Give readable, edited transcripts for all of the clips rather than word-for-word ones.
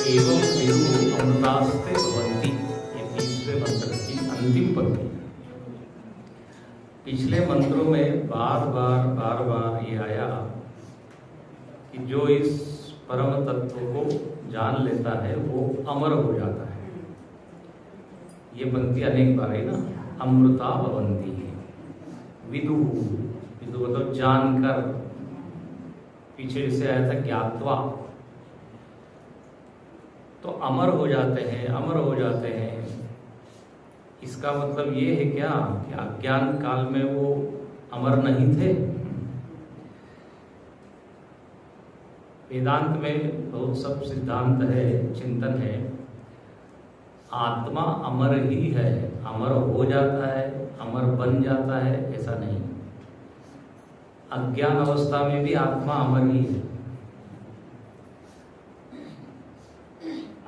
एवं विदुः अमृतास्ते भवन्ति। ये 20वें मंत्र की अंतिम पंक्ति। पिछले मंत्रों में बार बार ये आया कि जो इस परम तत्व को जान लेता है वो अमर हो जाता है। ये पंक्ति अनेक बार है ना, अमृता भवन्ति। विदुः, विदुः मतलब जानकर, पीछे से आया था ज्ञात्वा, तो अमर हो जाते हैं, अमर हो जाते हैं। इसका मतलब ये है क्या कि अज्ञान काल में वो अमर नहीं थे। वेदांत में बहुत सब सिद्धांत है, चिंतन है। आत्मा अमर ही है, अमर हो जाता है, अमर बन जाता है, ऐसा नहीं। अज्ञान अवस्था में भी आत्मा अमर ही है।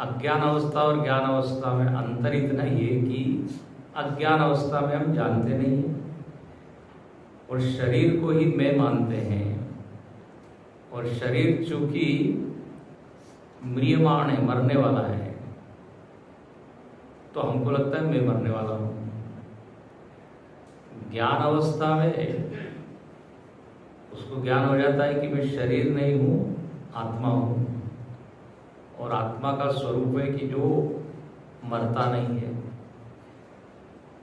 अज्ञान अवस्था और ज्ञान अवस्था में अंतर इतना ही है कि अज्ञान अवस्था में हम जानते नहीं हैं और शरीर को ही मैं मानते हैं, और शरीर चूंकि म्रियमाण है, मरने वाला है, तो हमको लगता है मैं मरने वाला हूं। ज्ञान अवस्था में उसको ज्ञान हो जाता है कि मैं शरीर नहीं हूं, आत्मा हूं, और आत्मा का स्वरूप है कि जो मरता नहीं है।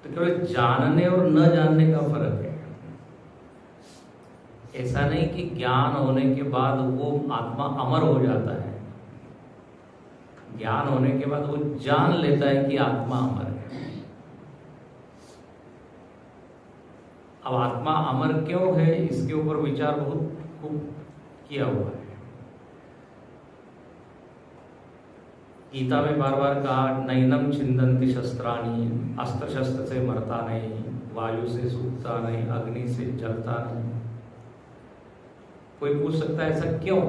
तो केवल जानने और न जानने का फर्क है। ऐसा नहीं कि ज्ञान होने के बाद वो आत्मा अमर हो जाता है। ज्ञान होने के बाद वो जान लेता है कि आत्मा अमर है। अब आत्मा अमर क्यों है, इसके ऊपर विचार बहुत खूब किया हुआ है। गीता में बार बार कहा, नैनम छिंदन्ति शस्त्राणि, अस्त्र शस्त्र से मरता नहीं, वायु से सूखता नहीं, अग्नि से जलता नहीं। कोई पूछ सकता है ऐसा क्यों?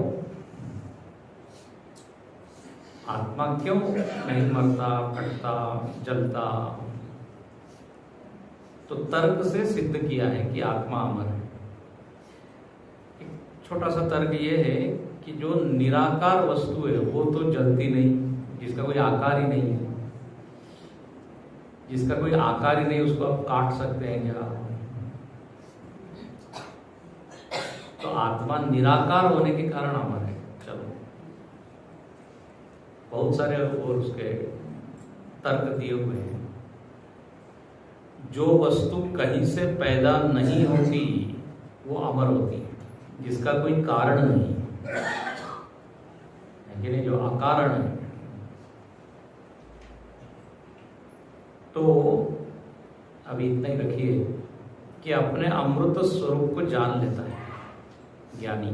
आत्मा क्यों नहीं मरता, कटता, जलता? तो तर्क से सिद्ध किया है कि आत्मा अमर है। एक छोटा सा तर्क ये है कि जो निराकार वस्तु है वो तो जलती नहीं, जिसका कोई आकार ही नहीं है। जिसका कोई आकार ही नहीं उसको आप काट सकते हैं क्या? तो आत्मा निराकार होने के कारण अमर है। चलो, बहुत सारे और उसके तर्क दिए हुए हैं। जो वस्तु कहीं से पैदा नहीं होती वो अमर होती है, जिसका कोई कारण नहीं है, जो अकारण है। तो अभी इतना ही रखिए कि अपने अमृत स्वरूप को जान लेता है ज्ञानी।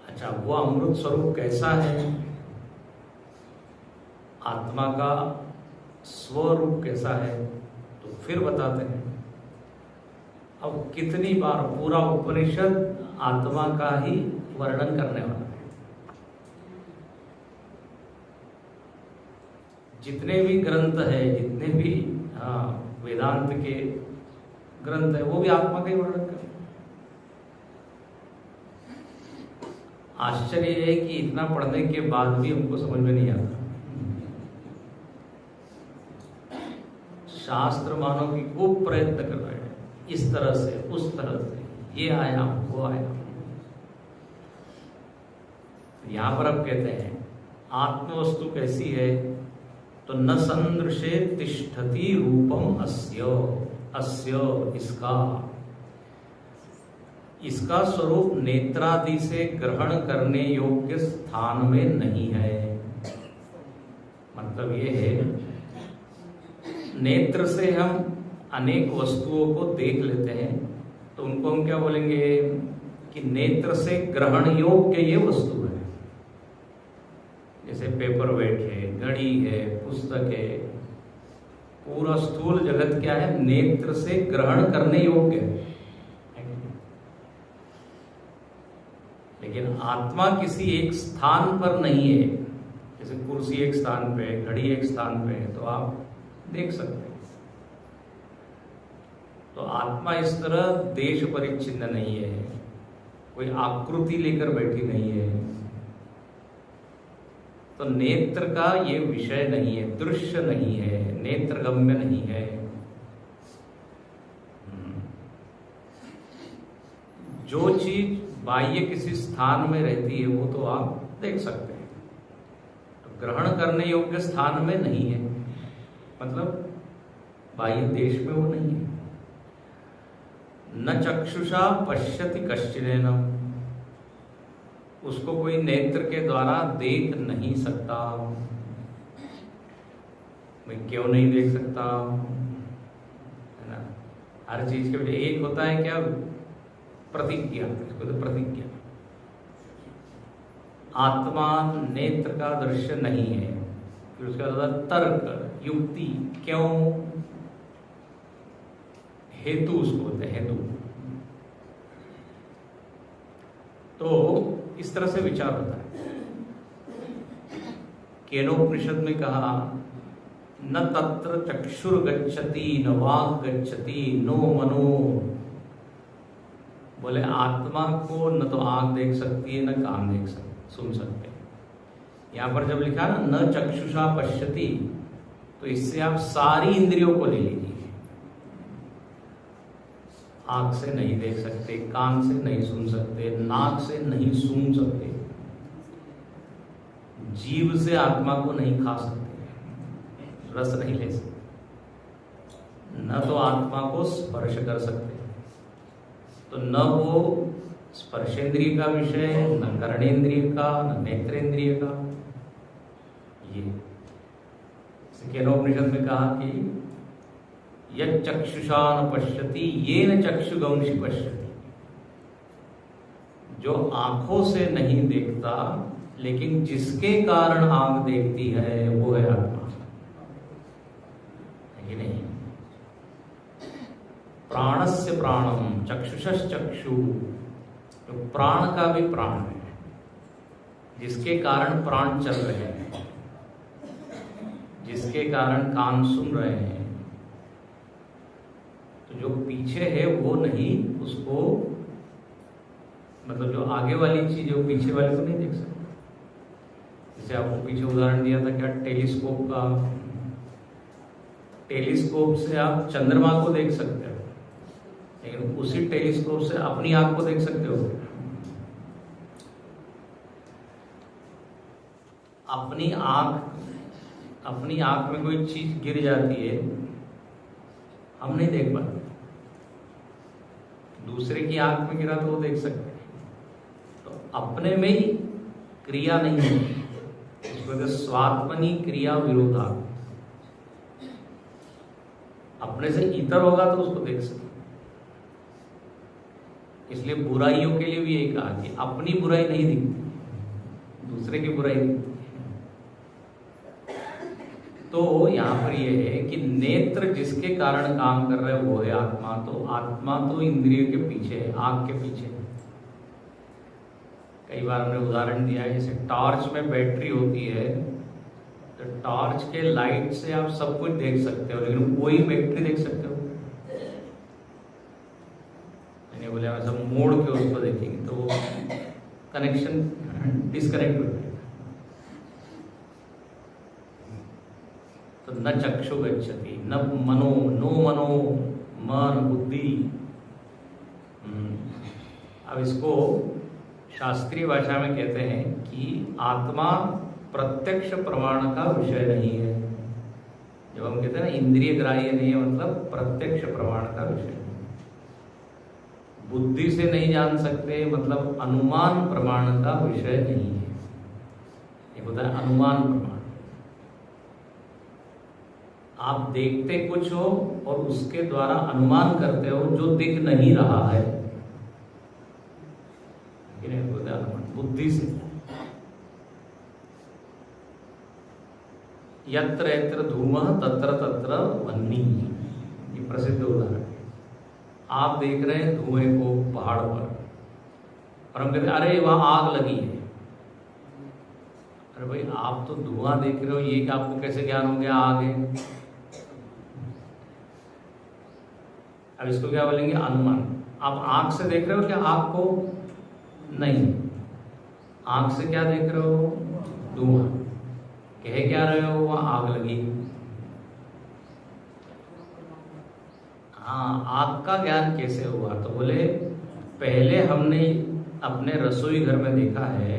अच्छा, वो अमृत स्वरूप कैसा है, आत्मा का स्वरूप कैसा है, तो फिर बताते हैं। अब कितनी बार पूरा उपनिषद आत्मा का ही वर्णन करने वाला है। जितने भी ग्रंथ है, जितने भी वेदांत के ग्रंथ है, वो भी आत्मा का ही वर्णन करते हैं। आश्चर्य है कि इतना पढ़ने के बाद भी हमको समझ में नहीं आता। शास्त्र मानो कि खूब प्रयत्न कर रहे हैं, इस तरह से उस तरह से, ये आया वो आया। यहां पर अब कहते हैं आत्मवस्तु कैसी है, तो न संदृशे तिष्ठति रूपम अस्य, अस्य इसका स्वरूप नेत्रादि से ग्रहण करने योग्य स्थान में नहीं है। मतलब ये है, नेत्र से हम अनेक वस्तुओं को देख लेते हैं, तो उनको हम क्या बोलेंगे कि नेत्र से ग्रहण योग्य ये वस्तु है। जैसे पेपर वेट है, घड़ी है, पुस्तक है, पूरा स्थूल जगत क्या है, नेत्र से ग्रहण करने योग्य है। लेकिन आत्मा किसी एक स्थान पर नहीं है। जैसे कुर्सी एक स्थान पे है, घड़ी एक स्थान पे है, तो आप देख सकते हैं। तो आत्मा इस तरह देश परिच्छिन्न नहीं है, कोई आकृति लेकर बैठी नहीं है। तो नेत्र का ये विषय नहीं है, दृश्य नहीं है, नेत्रगम्य नहीं है। जो चीज बाह्य किसी स्थान में रहती है वो तो आप देख सकते हैं, तो ग्रहण करने योग्य स्थान में नहीं है, मतलब बाह्य देश में वो नहीं है। न चक्षुषा पश्यति कश्चिदेन, उसको कोई नेत्र के द्वारा देख नहीं सकता। मैं क्यों नहीं देख सकता, है ना? हर चीज के वजह एक होता है क्या, प्रतिज्ञा, इसको तो प्रतिज्ञा। आत्मा नेत्र का दृश्य नहीं है। फिर उसके बाद तर्क, युक्ति, क्यों, हेतु उसको बोलते हैं, हेतु। तो इस तरह से विचार होता है। केनोपनिषद में कहा न तत्र चक्षुर गच्छति न वाक् गच्छति नो मनो। बोले आत्मा को न तो आंख देख सकती है, न कान देख सकते, सुन सकते हैं। यहां पर जब लिखा ना न चक्षुषा पश्यति, तो इससे आप सारी इंद्रियों को ले लीजिए। आंख से नहीं देख सकते, कान से नहीं सुन सकते, नाक से नहीं सूंघ सकते, जीभ से आत्मा को नहीं खा सकते, रस नहीं ले सकते, न तो आत्मा को स्पर्श कर सकते, तो न वो स्पर्शेंद्रिय का विषय है, न कर्णेंद्रिय का, न नेत्रेंद्रिय का। ये केनोपनिषद में कहा कि यच्चक्षुषा न पश्यति येन चक्षुगंसि पश्यति, जो आंखों से नहीं देखता लेकिन जिसके कारण आंख देखती है वो है आत्मा, है नहीं? प्राणस्य प्राणम चक्षुषश्चक्षु, तो प्राण का भी प्राण है, जिसके कारण प्राण चल रहे हैं, जिसके कारण कान सुन रहे हैं। तो जो पीछे है वो नहीं, उसको मतलब जो आगे वाली चीज है वो पीछे वाले को नहीं देख सकते। जैसे आपको पीछे उदाहरण दिया था क्या, टेलीस्कोप का। टेलीस्कोप से आप चंद्रमा को देख सकते हो, लेकिन उसी टेलीस्कोप से अपनी आंख को देख सकते हो? अपनी आंख में कोई चीज गिर जाती है, हम नहीं देख पाते। दूसरे की आंख में गिरा तो वो देख सकते हैं। तो अपने में ही क्रिया नहीं है, इसको स्वात्मनि क्रिया विरोधा। अपने से इतर होगा तो उसको देख सकते। इसलिए बुराइयों के लिए भी यही कहा कि अपनी बुराई नहीं दिखती, दूसरे की बुराई दिखती। तो यहां पर यह है कि नेत्र जिसके कारण काम कर रहे हैं वो है आत्मा। तो आत्मा तो इंद्रियों के पीछे है, आंख के पीछे है। कई बार हमने उदाहरण दिया है, जैसे टॉर्च में बैटरी होती है, तो टॉर्च के लाइट से आप सब कुछ देख सकते हो, लेकिन वही बैटरी देख सकते हो? मैंने बोला सब मोड़ के उसको देखेंगे तो वो कनेक्शन डिस्कनेक्ट हो जाएगा। तो न चक्षु गच्छति न मनो, नो मनो, मन बुद्धि। अब इसको शास्त्रीय भाषा में कहते हैं कि आत्मा प्रत्यक्ष प्रमाण का विषय नहीं है। जब हम कहते हैं ना इंद्रिय ग्राह्य नहीं है, मतलब प्रत्यक्ष प्रमाण का विषय। बुद्धि से नहीं जान सकते, मतलब अनुमान प्रमाण का विषय नहीं है। ये होता है अनुमान प्रमाण। आप देखते कुछ हो और उसके द्वारा अनुमान करते हो जो दिख नहीं रहा है, बुद्धि से। यत्र यत्र धूमः तत्र तत्र वह्नि, ये प्रसिद्ध उदाहरण है। आप देख रहे हैं धुएं को पहाड़ पर, और हम कहते हैं अरे वहां आग लगी है। अरे भाई आप तो धुआं देख रहे हो, ये कि आपको कैसे ज्ञान हो गया आग है? अब इसको क्या बोलेंगे? अनुमान। आप आंख से देख रहे हो क्या आग को? नहीं। आंख से क्या देख रहे हो? धुआं। कह क्या रहे हो, वहाँ आग लगी। हाँ, आग का ज्ञान कैसे हुआ? तो बोले पहले हमने अपने रसोई घर में देखा है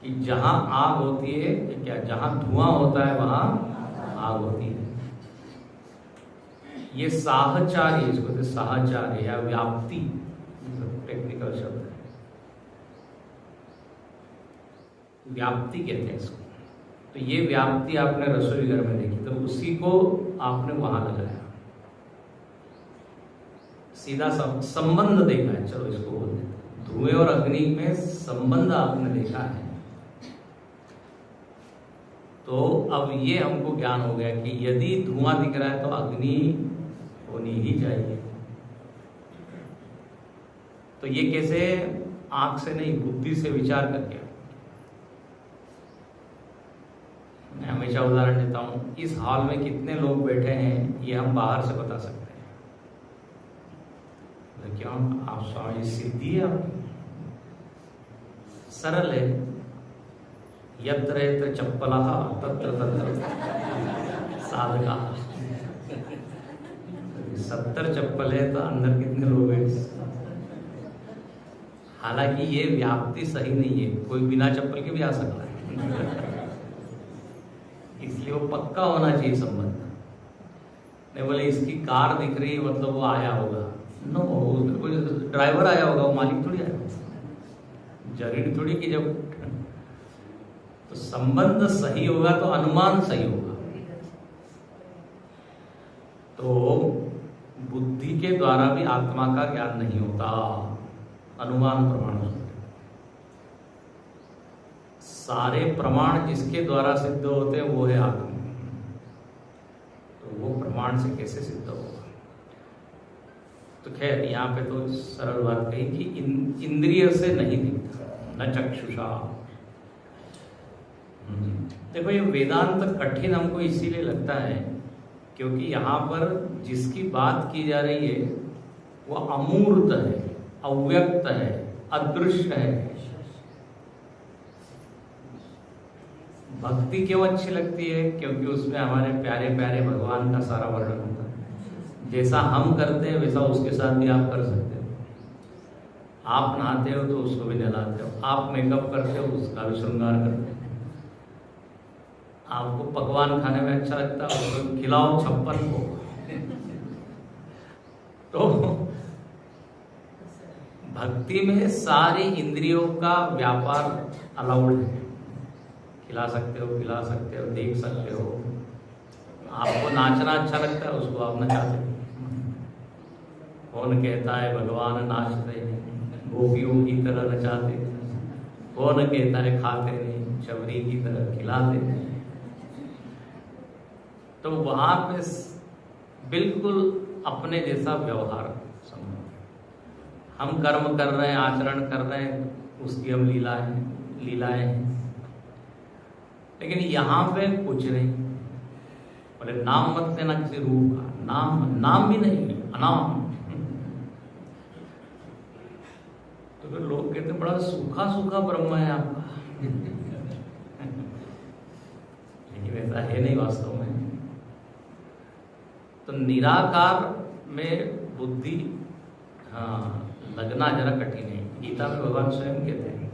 कि जहाँ आग होती है, क्या जहाँ धुआं होता है वहाँ आग होती है। ये साहचर्य, इसको तो साहचर्य या व्याप्ति, टेक्निकल शब्द है, व्याप्ति कहते हैं इसको। तो ये व्याप्ति आपने रसोई घर में देखी, तो उसी को आपने वहां लगाया, सीधा संबंध देखा है। चलो इसको बोल देते हैं, धुएं और अग्नि में संबंध आपने देखा है। तो अब ये हमको ज्ञान हो गया कि यदि धुआं दिख रहा है तो अग्नि होनी ही चाहिए। तो ये कैसे? आंख से नहीं, बुद्धि से विचार करके। मैं हमेशा उदाहरण देता हूं, इस हॉल में कितने लोग बैठे हैं ये हम बाहर से बता सकते हैं। तो क्यों? आप स्वामी सिद्धि है आपकी, सरल है। यत्र यत्र चप्पला तत्र तत्र साधका। 70 चप्पल है तो अंदर कितने लोग हैं? हालांकि ये व्याप्ति सही नहीं है, कोई बिना चप्पल के भी आ सकता है। इसलिए वो पक्का होना चाहिए संबंध। नहीं बोले इसकी कार दिख रही है मतलब वो आया होगा, नो, कोई ड्राइवर आया होगा, वो मालिक थोड़ी आया होगा। जरूरी थोड़ी कि जब तो संबंध सही होगा तो अनुमान सही होगा। तो बुद्धि के द्वारा भी आत्मा का ज्ञान नहीं होता, अनुमान प्रमाण होते। सारे प्रमाण जिसके द्वारा सिद्ध होते हैं वो है आत्मा। तो वो प्रमाण से कैसे सिद्ध होगा? तो खैर यहाँ पे तो सरल बात कही कि इंद्रिय से नहीं दिखता, न चक्षुषा। देखो ये वेदांत कठिन हमको इसीलिए लगता है क्योंकि यहाँ पर जिसकी बात की जा रही है वो अमूर्त है, अव्यक्त है, अदृश्य है। भक्ति क्यों अच्छी लगती है? क्योंकि उसमें हमारे प्यारे प्यारे भगवान का सारा वर्णन होता है। जैसा हम करते हैं वैसा उसके साथ भी आप कर सकते हो। आप नहाते हो तो उसको भी नहलाते हो, आप मेकअप करते हो उसका भी श्रृंगार करते हो। आपको पकवान खाने में अच्छा लगता है, उसको खिलाओ 56 को। तो भक्ति में सारी इंद्रियों का व्यापार अलाउड है। खिला सकते हो, पिला सकते हो, देख सकते हो। आपको नाचना अच्छा लगता है, उसको आप नचाते हो। कौन कहता है भगवान नाचते हैं, गोपियों की तरह नचाते हैं। कौन कहता है खाते नहीं, शबरी की तरह खिलाते हैं। तो वहां पे बिल्कुल अपने जैसा व्यवहार संभव। हम कर्म कर रहे हैं, आचरण कर रहे हैं, उसकी हम लीलाएं हैं। लेकिन यहाँ पे कुछ नहीं। बोले नाम मत लेना किसी रूप का, नाम भी नहीं, अनाम। तो फिर लोग कहते हैं बड़ा सूखा सूखा ब्रह्म है आपका। लेकिन ऐसा है नहीं वास्तव में। तो निराकार में बुद्धि लगना जरा कठिन है। गीता में भगवान स्वयं कहते हैं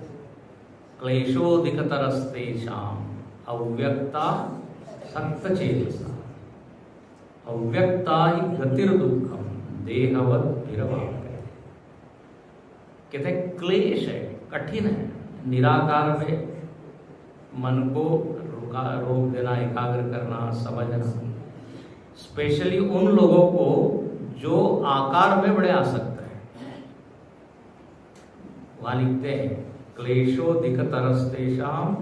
क्लेशोधिकतरस्तेषाम् अव्यक्ता सक्तचेतसा अव्यक्ता ही गतिर्दुःखम देहवत भीरवाप्यते। कहते हैं क्लेश है, कठिन है निराकार में मन को रोक देना, एकाग्र करना, समझना। स्पेशली उन लोगों को जो आकार में बड़े आसक्त हैं। वहां लिखते हैं क्लेशोधिकतरस्तेषाम्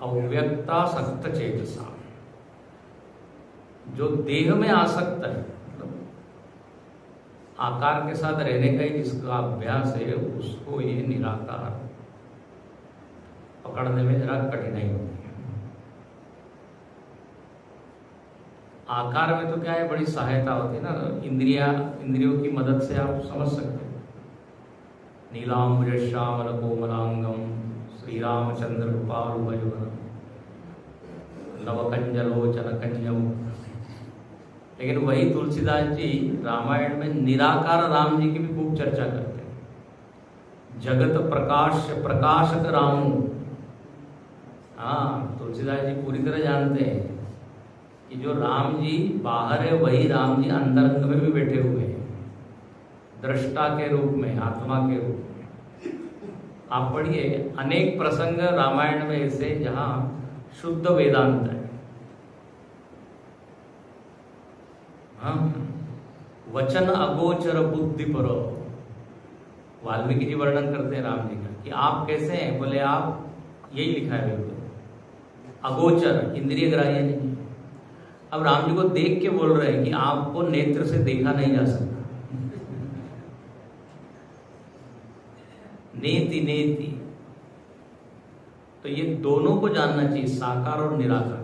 अव्यक्ता सक्त चेतसा। जो देह में आसक्त है, आकार के साथ रहने का ही जिसका अभ्यास है, उसको ये निराकार पकड़ने में जरा कठिनाई होती है। आकार में तो क्या है, बड़ी सहायता होती है ना, इंद्रियों की मदद से आप समझ सकते हो। नीलांबुज श्यामल कोमलांगम श्री रामचंद्र कृपाल भयुगम नवकंजलोचन कंजम। लेकिन वही तुलसीदास जी रामायण में निराकार राम जी की भी खूब चर्चा करते हैं। जगत प्रकाश प्रकाशक राम। हाँ, तुलसीदास जी पूरी तरह जानते हैं कि जो राम जी बाहर है वही राम जी अंतरंग में भी बैठे हुए हैं, दृष्टा के रूप में, आत्मा के रूप में। आप पढ़िए, अनेक प्रसंग रामायण में ऐसे जहां शुद्ध वेदांत है। हाँ, वचन अगोचर बुद्धि परो। वाल्मीकि जी वर्णन करते हैं राम जी का कि आप कैसे हैं, बोले आप, यही लिखा है बिल्कुल, अगोचर, इंद्रिय ग्राह्य नहीं। अब राम जी को देख के बोल रहे हैं कि आपको नेत्र से देखा नहीं जा सकता। नेति नेति। तो ये दोनों को जानना चाहिए, साकार और निराकार।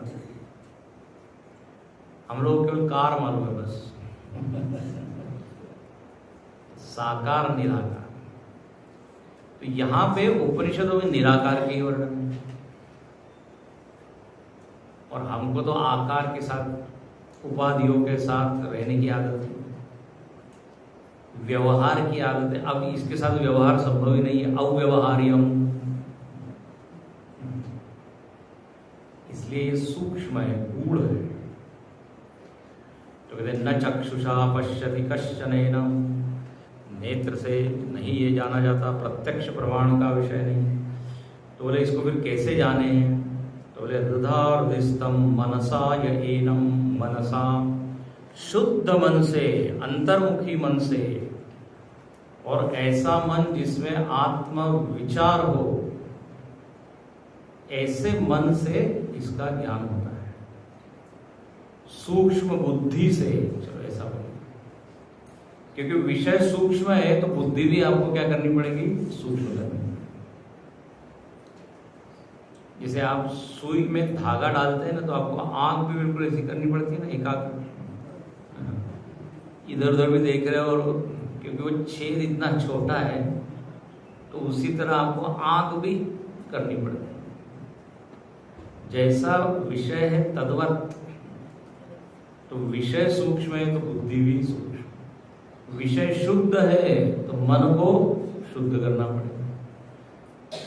हम लोग केवल कार मालूम है बस, साकार निराकार। तो यहां पे उपनिषदों में निराकार की वर्णन है, और हमको तो आकार के साथ, उपाधियों के साथ रहने की आदत है, व्यवहार की आदत है। अब इसके साथ व्यवहार संभव ही नहीं है, अव्यवहार्यम। इसलिए ये सूक्ष्म है, गूढ़ है। तो कहते न चक्षुषा पश्यति कश्चनैनम, नेत्र से नहीं ये जाना जाता, प्रत्यक्ष प्रमाण का विषय नहीं। तो बोले इसको फिर कैसे जाने हैं? तो बोले हृदयार्दिस्तम मनसा येनम, मनसा शुद्ध मन से, अंतर्मुखी मन से, और ऐसा मन जिसमें आत्म विचार हो, ऐसे मन से इसका ज्ञान होता है। सूक्ष्म बुद्धि से, चलो ऐसा बोलो, क्योंकि विषय सूक्ष्म है तो बुद्धि भी आपको क्या करनी पड़ेगी? सूक्ष्म करनी। जैसे आप सुई में धागा डालते हैं ना, तो आपको आंख भी बिल्कुल ऐसी करनी पड़ती है ना, एकाग्र, इधर उधर भी देख रहे हो, और क्योंकि वो छेद इतना छोटा है तो उसी तरह आपको आंख भी करनी पड़ती है। जैसा विषय है तद्वत, तो विषय सूक्ष्म है तो बुद्धि भी सूक्ष्म। विषय शुद्ध है तो मन को शुद्ध करना पड़ेगा।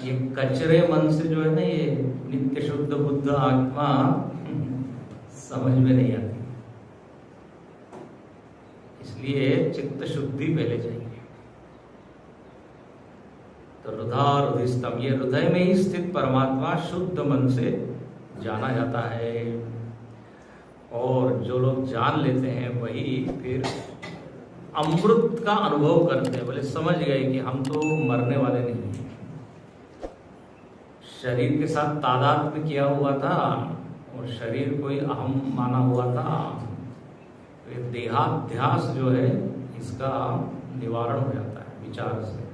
ये कचरे मन से जो है ना, ये नित्य शुद्ध बुद्ध आत्मा समझ में नहीं आती। इसलिए चित्त शुद्धि पहले चाहिए। तो हृदयार्दिस्तम, ये हृदय में ही स्थित परमात्मा शुद्ध मन से जाना जाता है। और जो लोग जान लेते हैं वही फिर अमृत का अनुभव करते हैं। बोले समझ गए कि हम तो मरने वाले नहीं हैं। शरीर के साथ तादात्म्य किया हुआ था और शरीर को ही अहम माना हुआ था। तो ये देहाध्यास जो है इसका निवारण हो जाता है विचार से,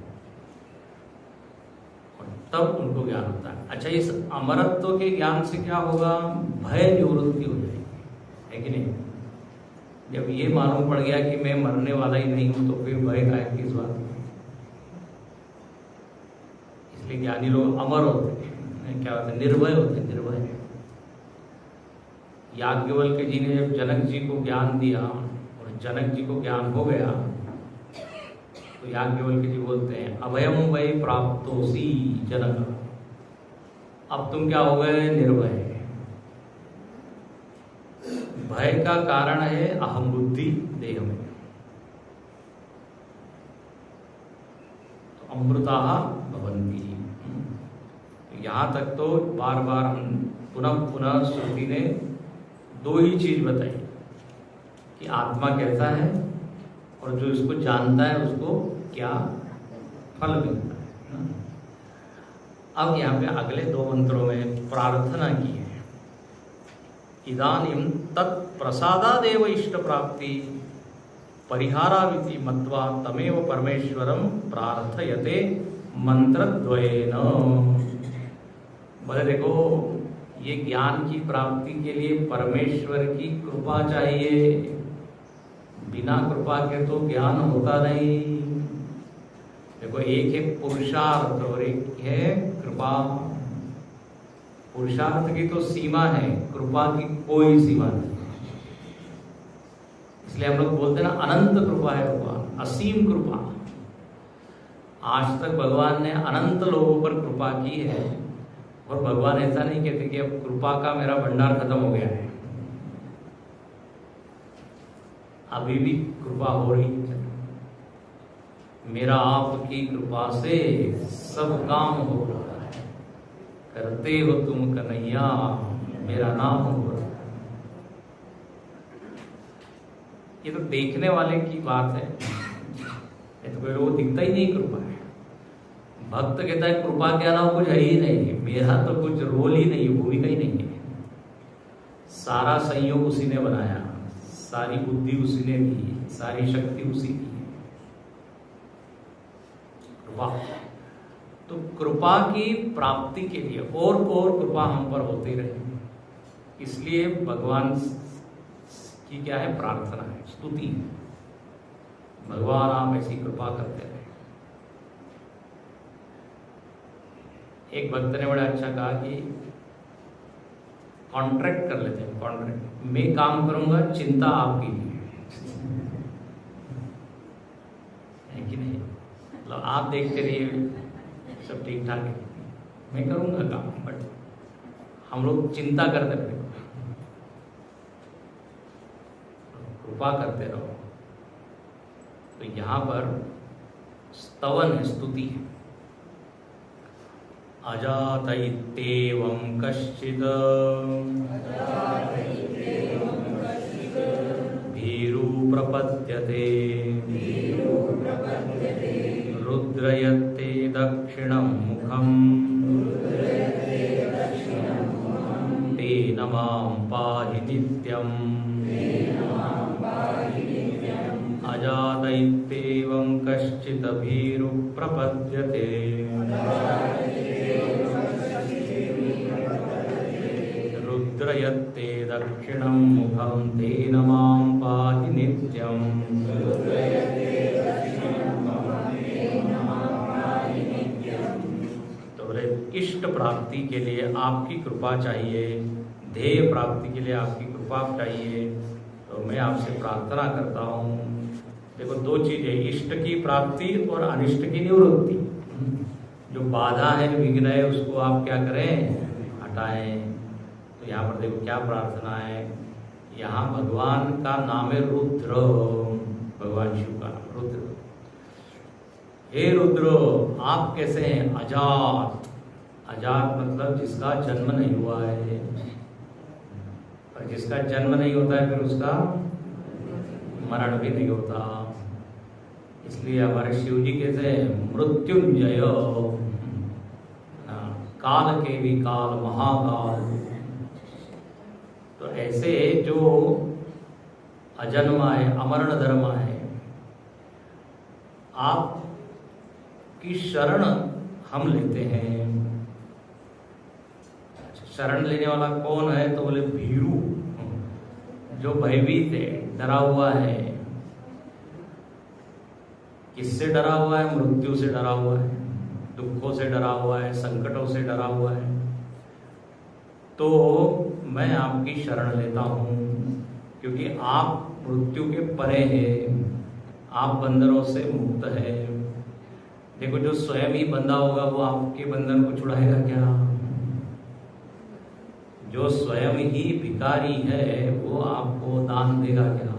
और तब उनको ज्ञान होता है। अच्छा, इस अमरत्व के ज्ञान से क्या होगा? भय निवृत्ति हो जाएगी, है कि नहीं? जब ये मालूम पड़ गया कि मैं मरने वाला ही नहीं हूं, तो फिर भय का है किस बात का? इसलिए ज्ञानी लोग अमर होते हैं। क्या होते हैं? निर्भय होते हैं, निर्भय। याज्ञवल्क्य जी ने जब जनक जी को ज्ञान दिया और जनक जी को ज्ञान हो गया, तो याज्ञवल्क्य जी बोलते हैं अभयम वै प्राप्तोसी जनक, अब तुम क्या हो गए? निर्भय। भय का कारण है अहम बुद्धि देह में। तो अमृता भवन्ति। यहां तक तो बार बार हम पुनः पुनः श्रुति ने दो ही चीज बताई कि आत्मा कैसा है और जो इसको जानता है उसको क्या फल मिलता है। अब यहाँ पे अगले दो मंत्रों में प्रार्थना की है। इदानीं तत्प्रसादादेव इष्ट प्राप्ति परिहाराविति मत्वा तमेव परमेश्वरं प्रार्थयते मंत्रद्वयेन। बोले देखो, ये ज्ञान की प्राप्ति के लिए परमेश्वर की कृपा चाहिए। बिना कृपा के तो ज्ञान होता नहीं। देखो, एक है पुरुषार्थ और एक है कृपा। पुरुषार्थ की तो सीमा है, कृपा की कोई सीमा नहीं। इसलिए हम लोग बोलते हैं ना, अनंत कृपा है भगवान, असीम कृपा। आज तक भगवान ने अनंत लोगों पर कृपा की है, और भगवान ऐसा नहीं कहते कि अब कृपा का मेरा भंडार खत्म हो गया है, अभी भी कृपा हो रही है। मेरा आपकी कृपा से सब काम हो रहा है, करते हो तुम कन्हैया मेरा नाम हो रहा है। ये तो देखने वाले की बात है, ये तो कोई लोगों दिखता ही नहीं कृपा है। भक्त कहता है कृपा के अलावा कुछ है ही नहीं, मेरा तो कुछ रोल ही नहीं, भूमिका ही नहीं है। सारा संयोग उसी ने बनाया, सारी बुद्धि उसी ने दी, सारी शक्ति उसी की है। कृपा तो कृपा की प्राप्ति के लिए और कृपा हम पर होती रहे, इसलिए भगवान की क्या है, प्रार्थना है, स्तुति। भगवान आप ऐसी कृपा करते रहे। एक भक्त ने बड़ा अच्छा कहा कि कॉन्ट्रैक्ट कर लेते हैं, कॉन्ट्रैक्ट, मैं काम करूंगा, चिंता आप कीजिए, है कि नहीं? मतलब आप देखते रहिए सब ठीक ठाक है, मैं करूंगा काम, बट हम लोग चिंता करते रहे, कृपा करते रहो। तो यहां पर स्तवन है, स्तुति है। अजात इत्येवं कश्चित् भीरु प्रपद्यते रुद्रयते दक्षिणं मुखं तेन मां पाहि नित्यम्। अजात इत्येवं कश्चित् भीरु प्रपद्यते रुद्रयते दक्षिणं मुखं तेन मां पाहि नित्यम्। तो बोले इष्ट प्राप्ति के लिए आपकी कृपा चाहिए, ध्येय प्राप्ति के लिए आपकी कृपा चाहिए, तो मैं आपसे प्रार्थना करता हूँ। देखो दो चीजें, इष्ट की प्राप्ति और अनिष्ट की निवृत्ति। जो बाधा है, विघ्न है, उसको आप क्या करें, हटाएं। तो यहाँ पर देखो क्या प्रार्थना है, यहाँ भगवान का नाम है रुद्र, भगवान शिव का रुद्र। हे रुद्र, आप कैसे हैं? अजात, अजात मतलब जिसका जन्म नहीं हुआ है, और जिसका जन्म नहीं होता है फिर उसका मरण भी नहीं होता। इसलिए हमारे शिव जी कैसे मृत्युंजय, काल के भी काल, महाकाल। तो ऐसे जो अजन्मा है, अमरण धर्म है, आप की शरण हम लेते हैं। शरण लेने वाला कौन है? तो बोले भीरू, जो भयभीत है, डरा हुआ है। किससे डरा हुआ है? मृत्यु से डरा हुआ है, दुखों से डरा हुआ है, संकटों से डरा हुआ है। तो मैं आपकी शरण लेता हूँ, क्योंकि आप मृत्यु के परे हैं, आप बंधनों से मुक्त है। देखो जो स्वयं ही बंधा होगा वो आपके बंधन को छुड़ाएगा क्या? जो स्वयं ही भिखारी है वो आपको दान देगा क्या?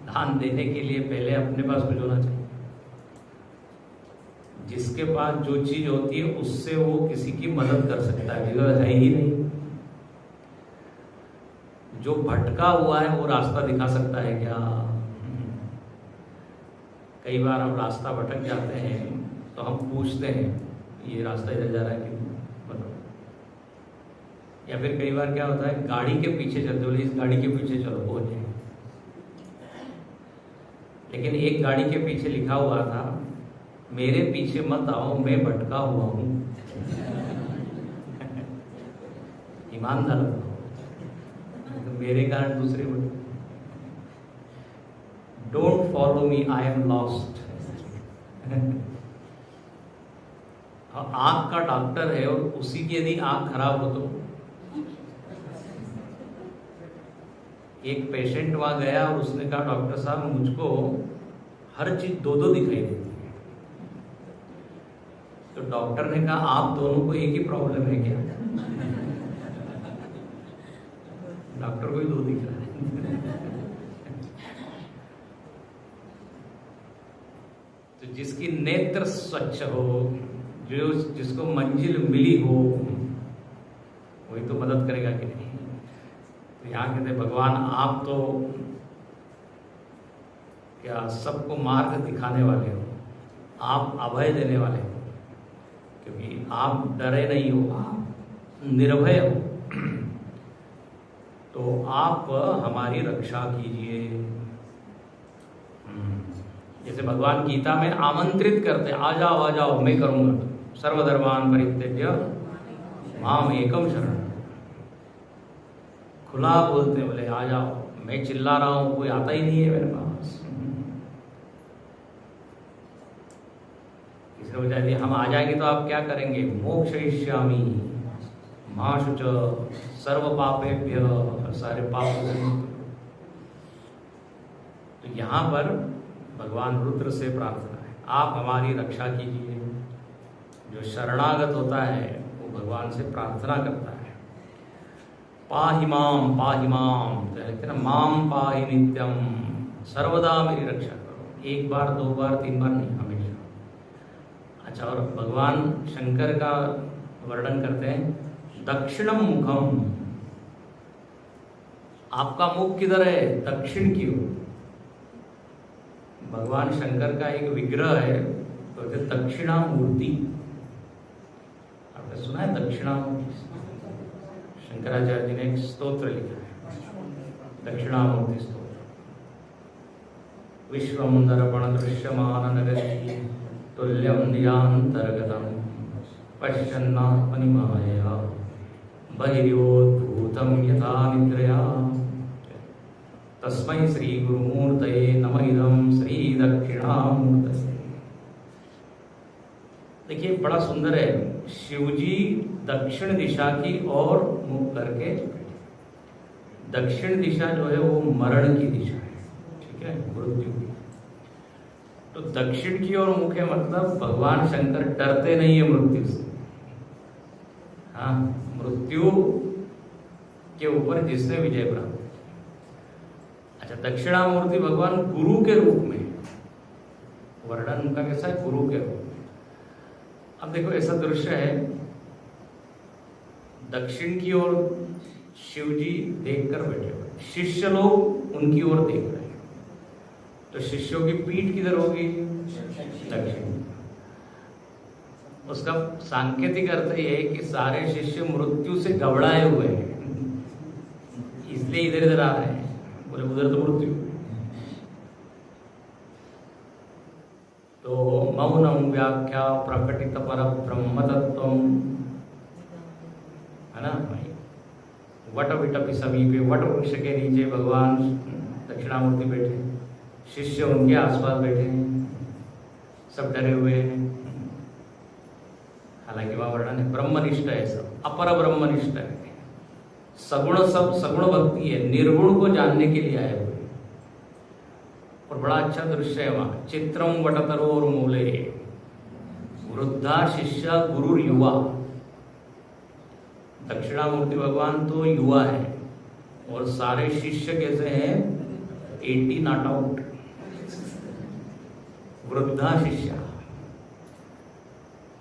दान देने के लिए पहले अपने पास कुछ होना चाहिए। जिसके पास जो चीज होती है उससे वो किसी की मदद कर सकता है, बिकॉज है ही नहीं। जो भटका हुआ है वो रास्ता दिखा सकता है क्या? कई बार हम रास्ता भटक जाते हैं तो हम पूछते हैं ये रास्ता इधर जा रहा है कि बताओ। या फिर कई बार क्या होता है, गाड़ी के पीछे चलते, बोले इस गाड़ी के पीछे चलो पहुंच जाए। लेकिन एक गाड़ी के पीछे लिखा हुआ था, मेरे पीछे मत आओ, मैं भटका हुआ हूं। ईमानदार तो मेरे कारण दूसरे भटके। Don't follow me, I am lost. आंख का डॉक्टर है और उसी की यदि आंख खराब हो तो एक पेशेंट वहां गया और उसने कहा डॉक्टर साहब मुझको हर चीज दो दो दिखाई देती है। तो डॉक्टर ने कहा आप दोनों को एक ही प्रॉब्लम है क्या? डॉक्टर को ही दो दिख रहा है। तो जिसकी नेत्र स्वच्छ हो, जो जिसको मंजिल मिली हो, वही तो मदद करेगा कि नहीं। तो यहाँ कहते भगवान आप तो क्या सबको मार्ग दिखाने वाले हो, आप अभय देने वाले हो, क्योंकि आप डरे नहीं हो, आप निर्भय हो। तो आप हमारी रक्षा कीजिए। जैसे भगवान गीता में आमंत्रित करते, आ जाओ मैं करूंगा, सर्वधर्मान परित्यज्य माम एकम शरण। खुला बोलते बोले आ जाओ, मैं चिल्ला रहा हूं कोई आता ही नहीं है मेरे पास। किसी ने पूछा हम आ जाएंगे तो आप क्या करेंगे? मोक्षयिष्यामि मां शुच सर्व पापेभ्य, सारे पापों से मुक्त। तो यहाँ पर भगवान रुद्र से प्रार्थना है, आप हमारी रक्षा कीजिए। जो शरणागत होता है वो भगवान से प्रार्थना करता है, पाहि माम तो कहते ना माम पाहि नित्यम, सर्वदा मेरी रक्षा करो। एक बार दो बार तीन बार नहीं, हमेशा। अच्छा, और भगवान शंकर का वर्णन करते हैं, दक्षिणम मुखम, आपका मुख किधर है? दक्षिण की ओर। भगवान शंकर का एक विग्रह है, तो दक्षिणामूर्ति। आपने सुना है दक्षिणामूर्ति? शंकराचार्य जी ने एक स्तोत्र लिखा है, दक्षिणामूर्ति स्तोत्र। विश्वम दर्पण दृश्यमान नगरी तुल्यम धियांतर्गतम पश्यन्नात्मनि मायया बहिर्योद्भूतं यथा निद्रया तस्मै श्री गुरुमूर्तये नमः इदं श्री दक्षिणामूर्तये। देखिए बड़ा सुंदर है, शिवजी दक्षिण दिशा की ओर मुख करके बैठे। दक्षिण दिशा जो है वो मरण की दिशा है, ठीक है, मृत्यु की। तो दक्षिण की ओर मुख है, मतलब भगवान शंकर डरते नहीं है मृत्यु से। हाँ, मृत्यु के ऊपर जिसने विजय प्राप्त। अच्छा, दक्षिणामूर्ति भगवान गुरु के रूप में, वर्णन उनका कैसा है? गुरु के रूप में। अब देखो ऐसा दृश्य है, दक्षिण की ओर शिवजी देखकर बैठे हुए, शिष्य लोग उनकी ओर देख रहे हैं। तो शिष्यों की पीठ किधर होगी? दक्षिण। उसका सांकेतिक अर्थ यह है कि सारे शिष्य मृत्यु से घबराए हुए हैं, इसलिए इधर इधर आ रहे हैं। बोले उधर तो मृत्यु। तो मौनम व्याख्या प्रकटित पर ब्रह्म तत्व, है ना। वट विटपि समीपे, वट वृक्ष के नीचे भगवान दक्षिणामूर्ति बैठे, शिष्य उनके आसपास बैठे हैं, सब डरे हुए हैं। हालांकि वह वर्णन है ब्रह्मनिष्ठ है, सब अपर ब्रह्मनिष्ठ है, सगुण, सब सगुण भक्ति है, निर्गुण को जानने के लिए आए हुए। और बड़ा अच्छा दृश्य है वहां, चित्रम वटतरोर मूले वृद्धा शिष्य गुरु युवा। दक्षिणामूर्ति भगवान तो युवा है और सारे शिष्य कैसे हैं? 80 नॉट आउट, वृद्धा शिष्य।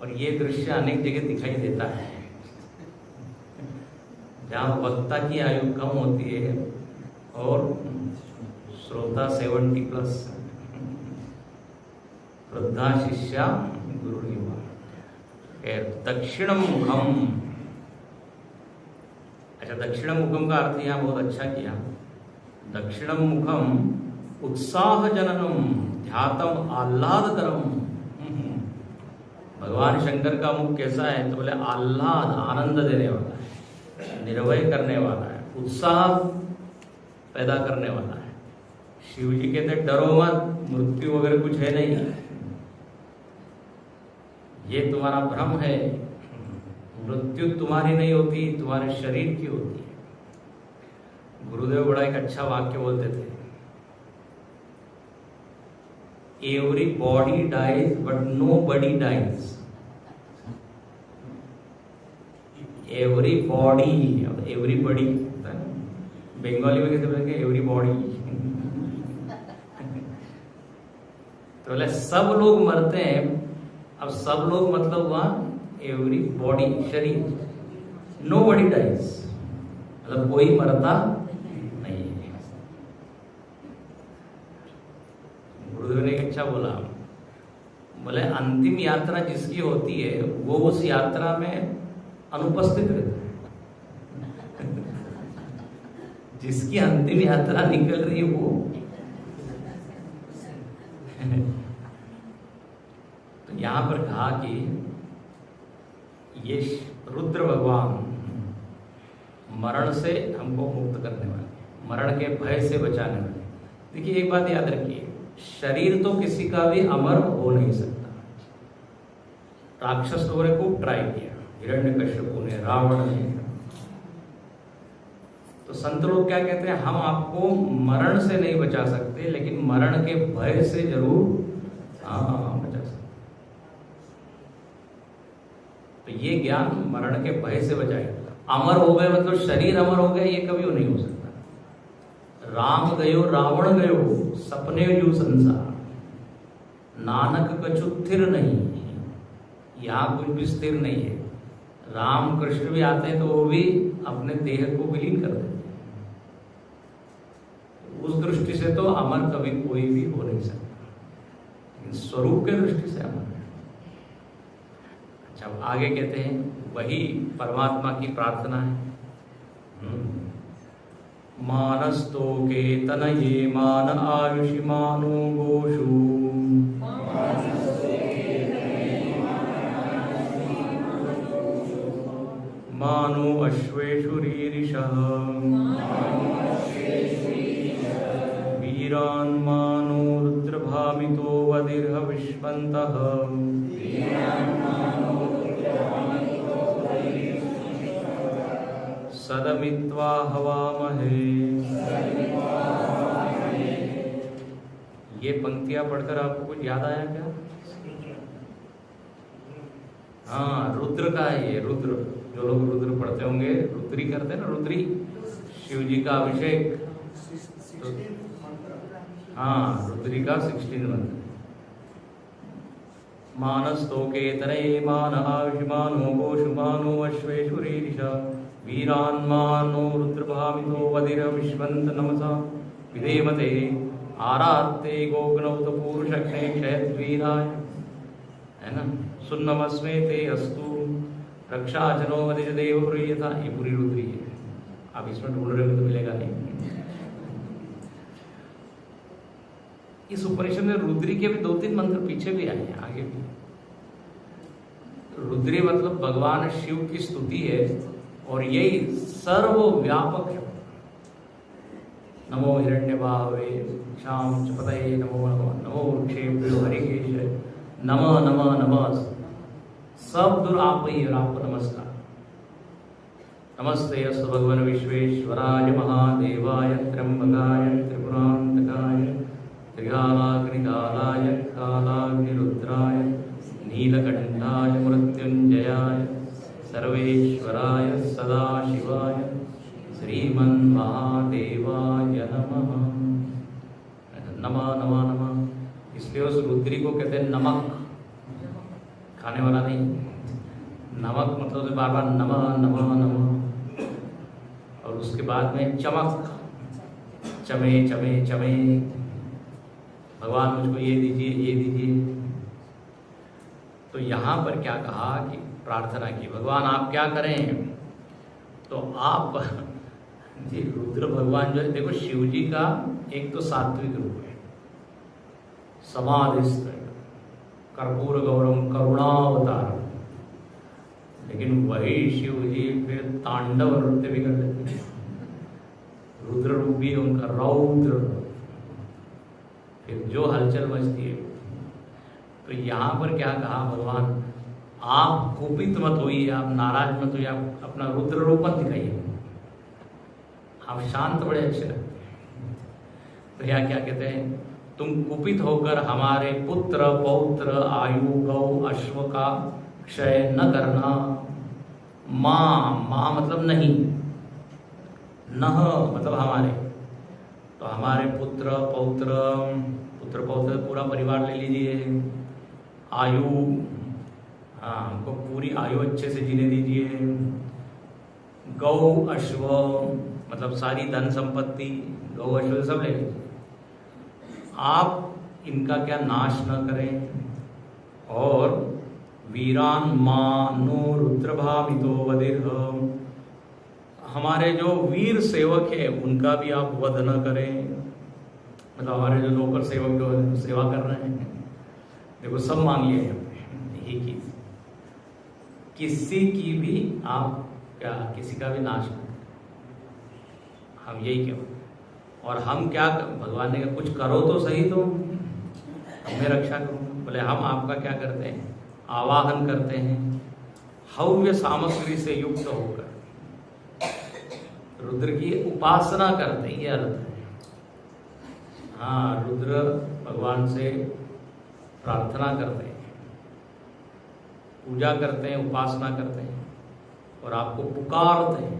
और ये दृश्य अनेक जगह दिखाई देता है, जहाँ वक्ता की आयु कम होती है और श्रोता 70+, वृद्धा शिष्या गुरु युवा। दक्षिण मुखम। अच्छा, दक्षिण मुखम का अर्थ यहाँ बहुत अच्छा किया। दक्षिण मुखम उत्साह जननम ध्यातम आह्लादकरम। भगवान शंकर का मुख कैसा है? तो बोले आह्लाद, आनंद देने वाला है, निर्भय करने वाला है, उत्साह पैदा करने वाला है। शिव जी कहते डरो मत, मृत्यु वगैरह कुछ है नहीं। ये तुम्हारा भ्रम है, मृत्यु तुम्हारी नहीं होती, तुम्हारे शरीर की होती है। गुरुदेव बड़ा एक अच्छा वाक्य बोलते थे, everybody dies but nobody dies. Everybody, everybody, Bengali में कैसे बोलेंगे एवरी बॉडी? तो बोले सब लोग मरते हैं। अब सब लोग मतलब वहां एवरी बॉडी, शरीर, नो बडी डाइज, मतलब कोई मरता नहीं है। गुरुदेव ने अच्छा बोला, बोले अंतिम यात्रा जिसकी होती है वो उस यात्रा में अनुपस्थित रहता है। जिसकी अंतिम यात्रा निकल रही है वो तो यहां पर कहा कि ये रुद्र भगवान मरण से हमको मुक्त करने वाले, मरण के भय से बचाने वाले। देखिए एक बात याद रखिए, शरीर तो किसी का भी अमर हो नहीं सकता। राक्षस लोगों ने खूब ट्राई किया, हिरण्यकश्यप ने, रावण ने। तो संत लोग क्या कहते हैं, हम आपको मरण से नहीं बचा सकते, लेकिन मरण के भय से जरूर बचा सकते। तो ये ज्ञान मरण के भय से बचाएगा। अमर हो गए मतलब शरीर अमर हो गया, ये कभी नहीं हो सकता। राम गयो रावण गयो, सपने जो संसार, नानक कछु स्थिर नहीं, यहां कुछ भी स्थिर नहीं है। राम कृष्ण भी आते हैं तो वो भी अपने देह को विलीन कर देते हैं। उस दृष्टि से तो अमर कभी कोई भी हो नहीं सकता, लेकिन स्वरूप के दृष्टि से अमर है। अच्छा, अब आगे कहते हैं वही परमात्मा की प्रार्थना है। मानस्तो के तनये मान आयुषिमानो गोषु, मानो अश्वेषु रीरिषः, वीरान् मानो रुद्रभामितो वदिर्ह विश्वन्तः, सदमित्वा हवामहे। ये पंक्तियां पढ़कर आपको कुछ याद आया क्या? हाँ, रुद्र का है ये। रुद्र, जो लोग रुद्र पढ़ते होंगे, रुद्री करते हैं ना, रुद्री, शिव जी का अभिषेक। तो हाँ, रुद्री का 16 मंत्र। मानस्तोके तनये मान आयुष्मानो गोषुमानो अश्वेषु रीरिषा, वीरान्मानो रुद्रभामितो वदिर विश्वन्त नमसा विधेमते, आरात्ते गोग्नौत पूरुषग्ने क्षयद्वीराय, है ना, सुन्नमस्मे ते अस्तु रक्षाजनो वदिज देव प्रियता। ये पूरी रुद्री है। आप इसमें ढूंढ रहे हो तो मिलेगा नहीं। इस उपनिषद में रुद्री के भी 2-3 मंत्र पीछे भी आए हैं, आगे भी। रुद्री मतलब भगवान शिव की स्तुति है, और यही सर्वव्यापक है। नमो हिरण्यबाहवे श्याम चपतये नमो नमः, नमो वृक्षेभ्यो हरिकेश नमः नमः नमः। सब दूर आप ही और आपको नमस्कार। नमस्ते अस्तु भगवान विश्वेश्वराय महादेवाय त्र्यंबकाय त्रिपुरांतकाय त्रिकालाग्निकालाय कालाग्निरुद्राय नीलकंठाय मृत्युंजयाय सर्वेश्वराय सदाशिवाय श्रीमन्महादेवाय नमः। नमः नमः नमः। इसलिए उस रुद्री को कहते हैं नमक, खाने वाला नहीं। नमक मतलब बार बार नमः नमः नमः। और उसके बाद में चमक, चमे चमे चमे, भगवान मुझको ये दीजिए ये दीजिए। तो यहाँ पर क्या कहा कि प्रार्थना की, भगवान आप क्या करें? तो आप जी रुद्र भगवान जो है, देखो शिव जी का एक तो सात्विक रूप है, समाधिस्थ, कर्पूर गौरम करुणावतारम, लेकिन वही शिव जी फिर तांडव नृत्य भी कर लेते हैं। रुद्र रूप भी है उनका, रौद्र, फिर जो हलचल मचती है। तो यहाँ पर क्या कहा भगवान आप कुपित मत होइए, आप नाराज मत होइए, आप अपना रुद्र रूप मत दिखाइए, आप शांत बड़े अच्छे लगते हैं। तो यहाँ क्या कहते हैं, तुम कुपित होकर हमारे पुत्र पौत्र आयु गौ अश्व का क्षय न करना। माँ मतलब नहीं, नह मतलब हमारे, तो हमारे पुत्र पौत्र पूरा परिवार ले लीजिए, आयु, हाँ हमको पूरी आयु अच्छे से जीने दीजिए, गौ अश्व मतलब सारी धन संपत्ति, गौ अश्व सब ले लीजिए, आप इनका क्या नाश न करें, और वीरान मानो रुद्रभामितो वधिर्ह, हमारे जो वीर सेवक है उनका भी आप वध न करें, मतलब हमारे जो नौकर सेवक जो सेवा कर रहे हैं, देखो सब मांग लिए यही चीज, किसी की भी आप क्या, किसी का भी नाश न करें, हम यही क्यों, और हम क्या, भगवान ने कहा कुछ करो तो सही, तो हमें रक्षा करो। बोले हम आपका क्या करते हैं, आवाहन करते हैं हव्य सामग्री से युक्त होकर, रुद्र की उपासना करते हैं, ये अर्थ है। हाँ, रुद्र भगवान से प्रार्थना करते हैं, पूजा करते हैं, उपासना करते हैं, और आपको पुकारते हैं,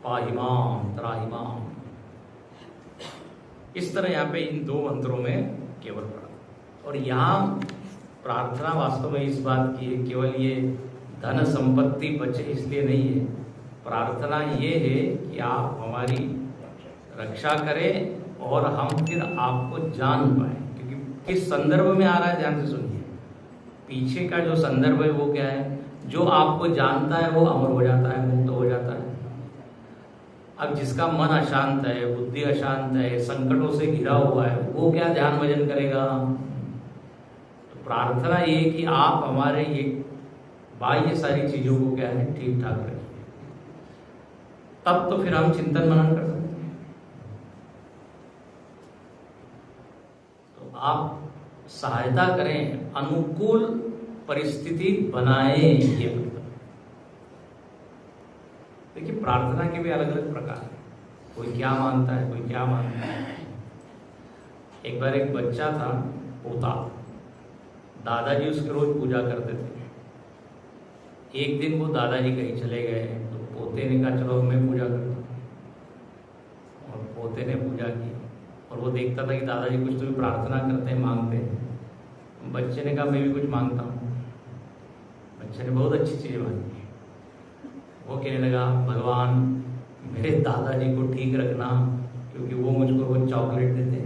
पाहिमाम त्राहिमाम। इस तरह यहाँ पे इन दो मंत्रों में केवल पढ़ा, और यहाँ प्रार्थना वास्तव में इस बात की है, केवल ये धन संपत्ति बचे इसलिए नहीं है, प्रार्थना ये है कि आप हमारी रक्षा करें और हम फिर आपको जान पाए, क्योंकि किस संदर्भ में आ रहा है ध्यान से सुनिए, पीछे का जो संदर्भ है वो क्या है, जो आपको जानता है वो अमर हो जाता है, मुक्त हो जाता है। अब जिसका मन अशांत है, बुद्धि अशांत है, संकटों से घिरा हुआ है, वो क्या ध्यान भजन करेगा। तो प्रार्थना ये कि आप हमारे ये बाह्य सारी चीजों को क्या है ठीक ठाक रखिए, तब तो फिर हम चिंतन मनन कर सकते हैं। तो आप सहायता करें, अनुकूल परिस्थिति बनाए, ये मतलब। देखिए प्रार्थना के भी अलग अलग प्रकार है, कोई क्या मानता है, कोई क्या मानता है। एक बार एक बच्चा था, पोता, दादाजी उसकी रोज पूजा करते थे। एक दिन वो दादाजी कहीं चले गए, तो पोते ने कहा चलो मैं पूजा करता हूँ, और पोते ने पूजा की, और वो देखता था कि दादाजी कुछ तो भी प्रार्थना करते हैं, मांगते हैं। बच्चे ने कहा मैं भी कुछ मांगता हूँ। बच्चे ने बहुत अच्छी चीज़ मांगी। वो कहने लगा भगवान मेरे दादाजी को ठीक रखना, क्योंकि वो मुझको वो चॉकलेट देते हैं।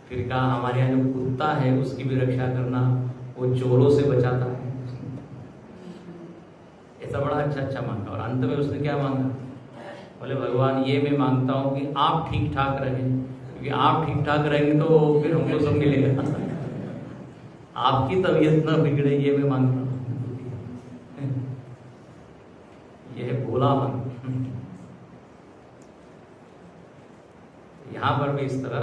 फिर कहा हमारे यहाँ जो कुत्ता है उसकी भी रक्षा करना, वो चोरों से बचाता है। ऐसा बड़ा अच्छा मांगा, और अंत में उसने क्या मांगा, बोले भगवान ये मैं मांगता हूँ कि आप ठीक ठाक रहें, क्योंकि आप ठीक ठाक रहेंगे तो फिर हमको सब मिलेगा। आपकी तबीयत न बिगड़े, ये मैं मांगता हूँ। यह है भोला मन। यहाँ पर भी इस तरह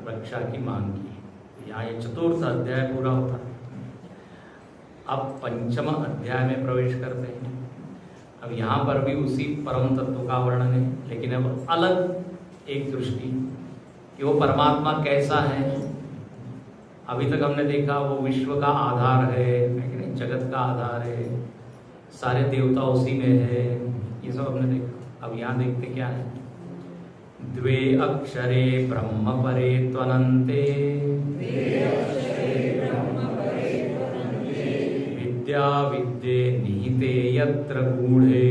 रक्षा की मांग की। यहाँ ये चतुर्थ अध्याय पूरा होता है। अब पंचम अध्याय में प्रवेश करते हैं। अब यहाँ पर भी उसी परम तत्व का वर्णन है, लेकिन अब अलग एक दृष्टि कि वो परमात्मा कैसा है। अभी तक हमने देखा वो विश्व का आधार है कि नहीं, जगत का आधार है, सारे देवता उसी में है, ये सब हमने देखा। अब यहाँ देखते क्या है, द्वे अक्षरे ब्रह्म परे त्वनन्ते विद्या विद्ये निहिते यत्र गूढ़े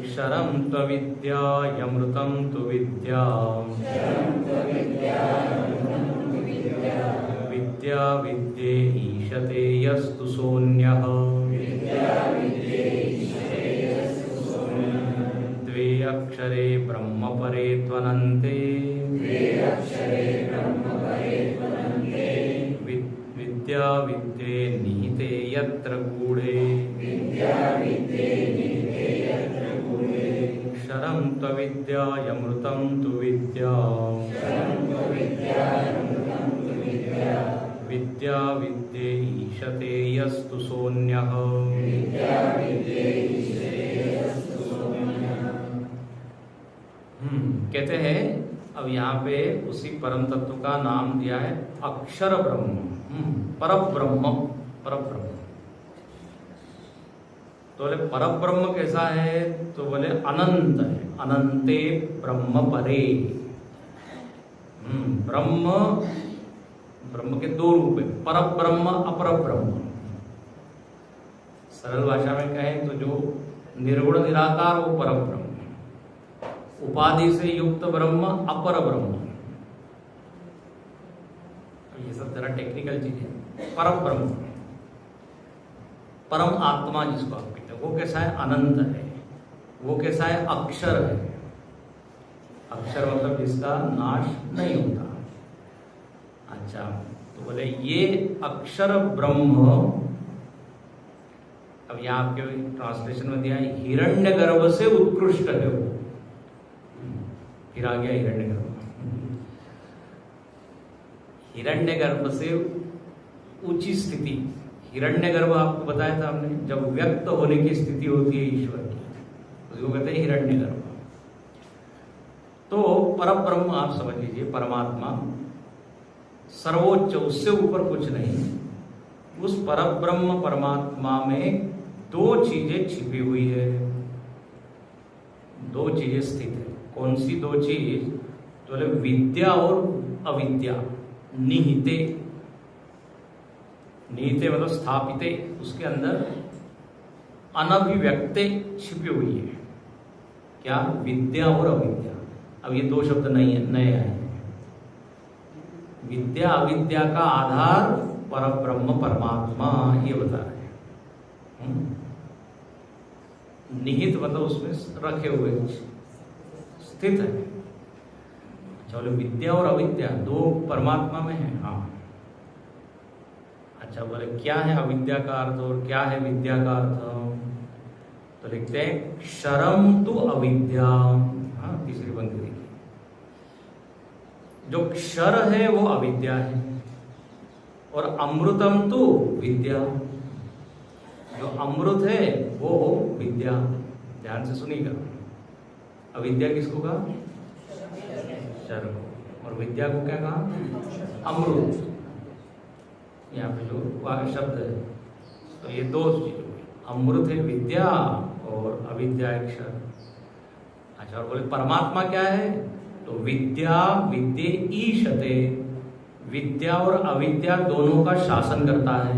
क्षरं त्वविद्यायमृतं तु विद्या विद्या विद्ये ईशते यस्तु सोऽन्यः द्वे अक्षरे ब्रह्म परे त्वनन्ते विद्या विद्ये निहिते यत्र गूढ़े क्षरं त्वविद्यायमृतं तु विद्या विद्या विद्येईशते यस्तु सोऽन्यः। कहते हैं अब यहाँ पे उसी परम तत्व का नाम दिया है अक्षर ब्रह्म, परब्रह्म। परब्रह्म तो बोले परब्रह्म कैसा है, तो बोले अनंत है, अनंते ब्रह्म परे। ब्रह्म, ब्रह्म के दो रूप है, परब्रह्म अपर ब्रह्म। सरल भाषा में कहें तो जो निर्गुण निराकार वो परब्रह्म, उपाधि से युक्त ब्रह्म अपर ब्रह्म। ये सब जरा टेक्निकल चीज है। परम ब्रह्म, परम आत्मा जिसको आप कहते हैं, वो कैसा है, अनंत है। वो कैसा है, अक्षर है। अक्षर मतलब जिसका नाश नहीं होता। अच्छा, तो बोले ये अक्षर ब्रह्म, अब यहाँ आपके ट्रांसलेशन में दिया है हिरण्यगर्भ से उत्कृष्ट है वो। फिर आ गया हिरण्यगर्भ। हिरण्यगर्भ से ऊंची स्थिति, हिरण्यगर्भ आपको बताया था हमने, जब व्यक्त होने की स्थिति होती है ईश्वर की, उसको कहते हैं हिरण्यगर्भ। तो परब्रह्म आप समझ लीजिए, परमात्मा सर्वोच्च, उससे ऊपर कुछ नहीं। उस परब्रह्म परमात्मा में दो चीजें छिपी हुई है, दो चीजें स्थित है। कौन सी दो चीज, तो बोले विद्या और अविद्या। निहिते, निहिते मतलब स्थापिते, उसके अंदर अनभिव्यक्ते छिपी हुई है। क्या, विद्या और अविद्या। अब ये दो शब्द नहीं है, नए आए। विद्या अविद्या का आधार परब्रह्म परमात्मा, ये बता रहे हैं। निहित मतलब उसमें रखे हुए, स्थित है। चलो, विद्या और अविद्या दो परमात्मा में है। हाँ, अच्छा, बोले क्या है अविद्या का अर्थ और क्या है विद्या का अर्थ, तो लिखते हैं क्षरम तु अविद्या। हाँ, तीसरी पंक्ति देखिए, जो क्षर है वो अविद्या है, और अमृतम तु विद्या, जो अमृत है वो विद्या। ध्यान से सुनिएगा, अविद्या किसको कहा, क्षर को, और विद्या को क्या कहा, अमृत। यहाँ पे जो शब्द है, तो ये दो चीज, अमृत है विद्या और अविद्या है क्षर। अच्छा, और बोले परमात्मा क्या है, तो विद्या विद्ये ईशते, विद्या और अविद्या दोनों का शासन करता है।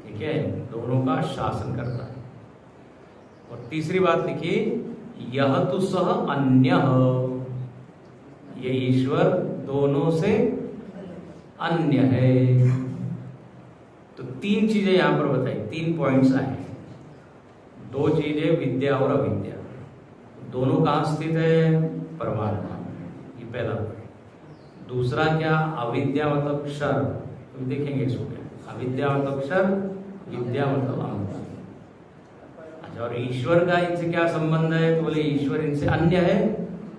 ठीक है, दोनों का शासन करता है। और तीसरी बात लिखिए, यह तो सह अन्य, ये ईश्वर दोनों से अन्य है। तो तीन चीजें यहां पर बताई, तीन पॉइंट्स आए। दो चीजें विद्या और अविद्या, दोनों कहां स्थित है, परमात्मा, ये पहला पॉइंट। दूसरा क्या, अविद्या मतलब क्षर, तो देखेंगे इसको क्या, अविद्या मतलब क्षर, विद्या मतलब अमृत। अच्छा, और ईश्वर का इनसे क्या संबंध है, तो बोले ईश्वर इनसे अन्य है,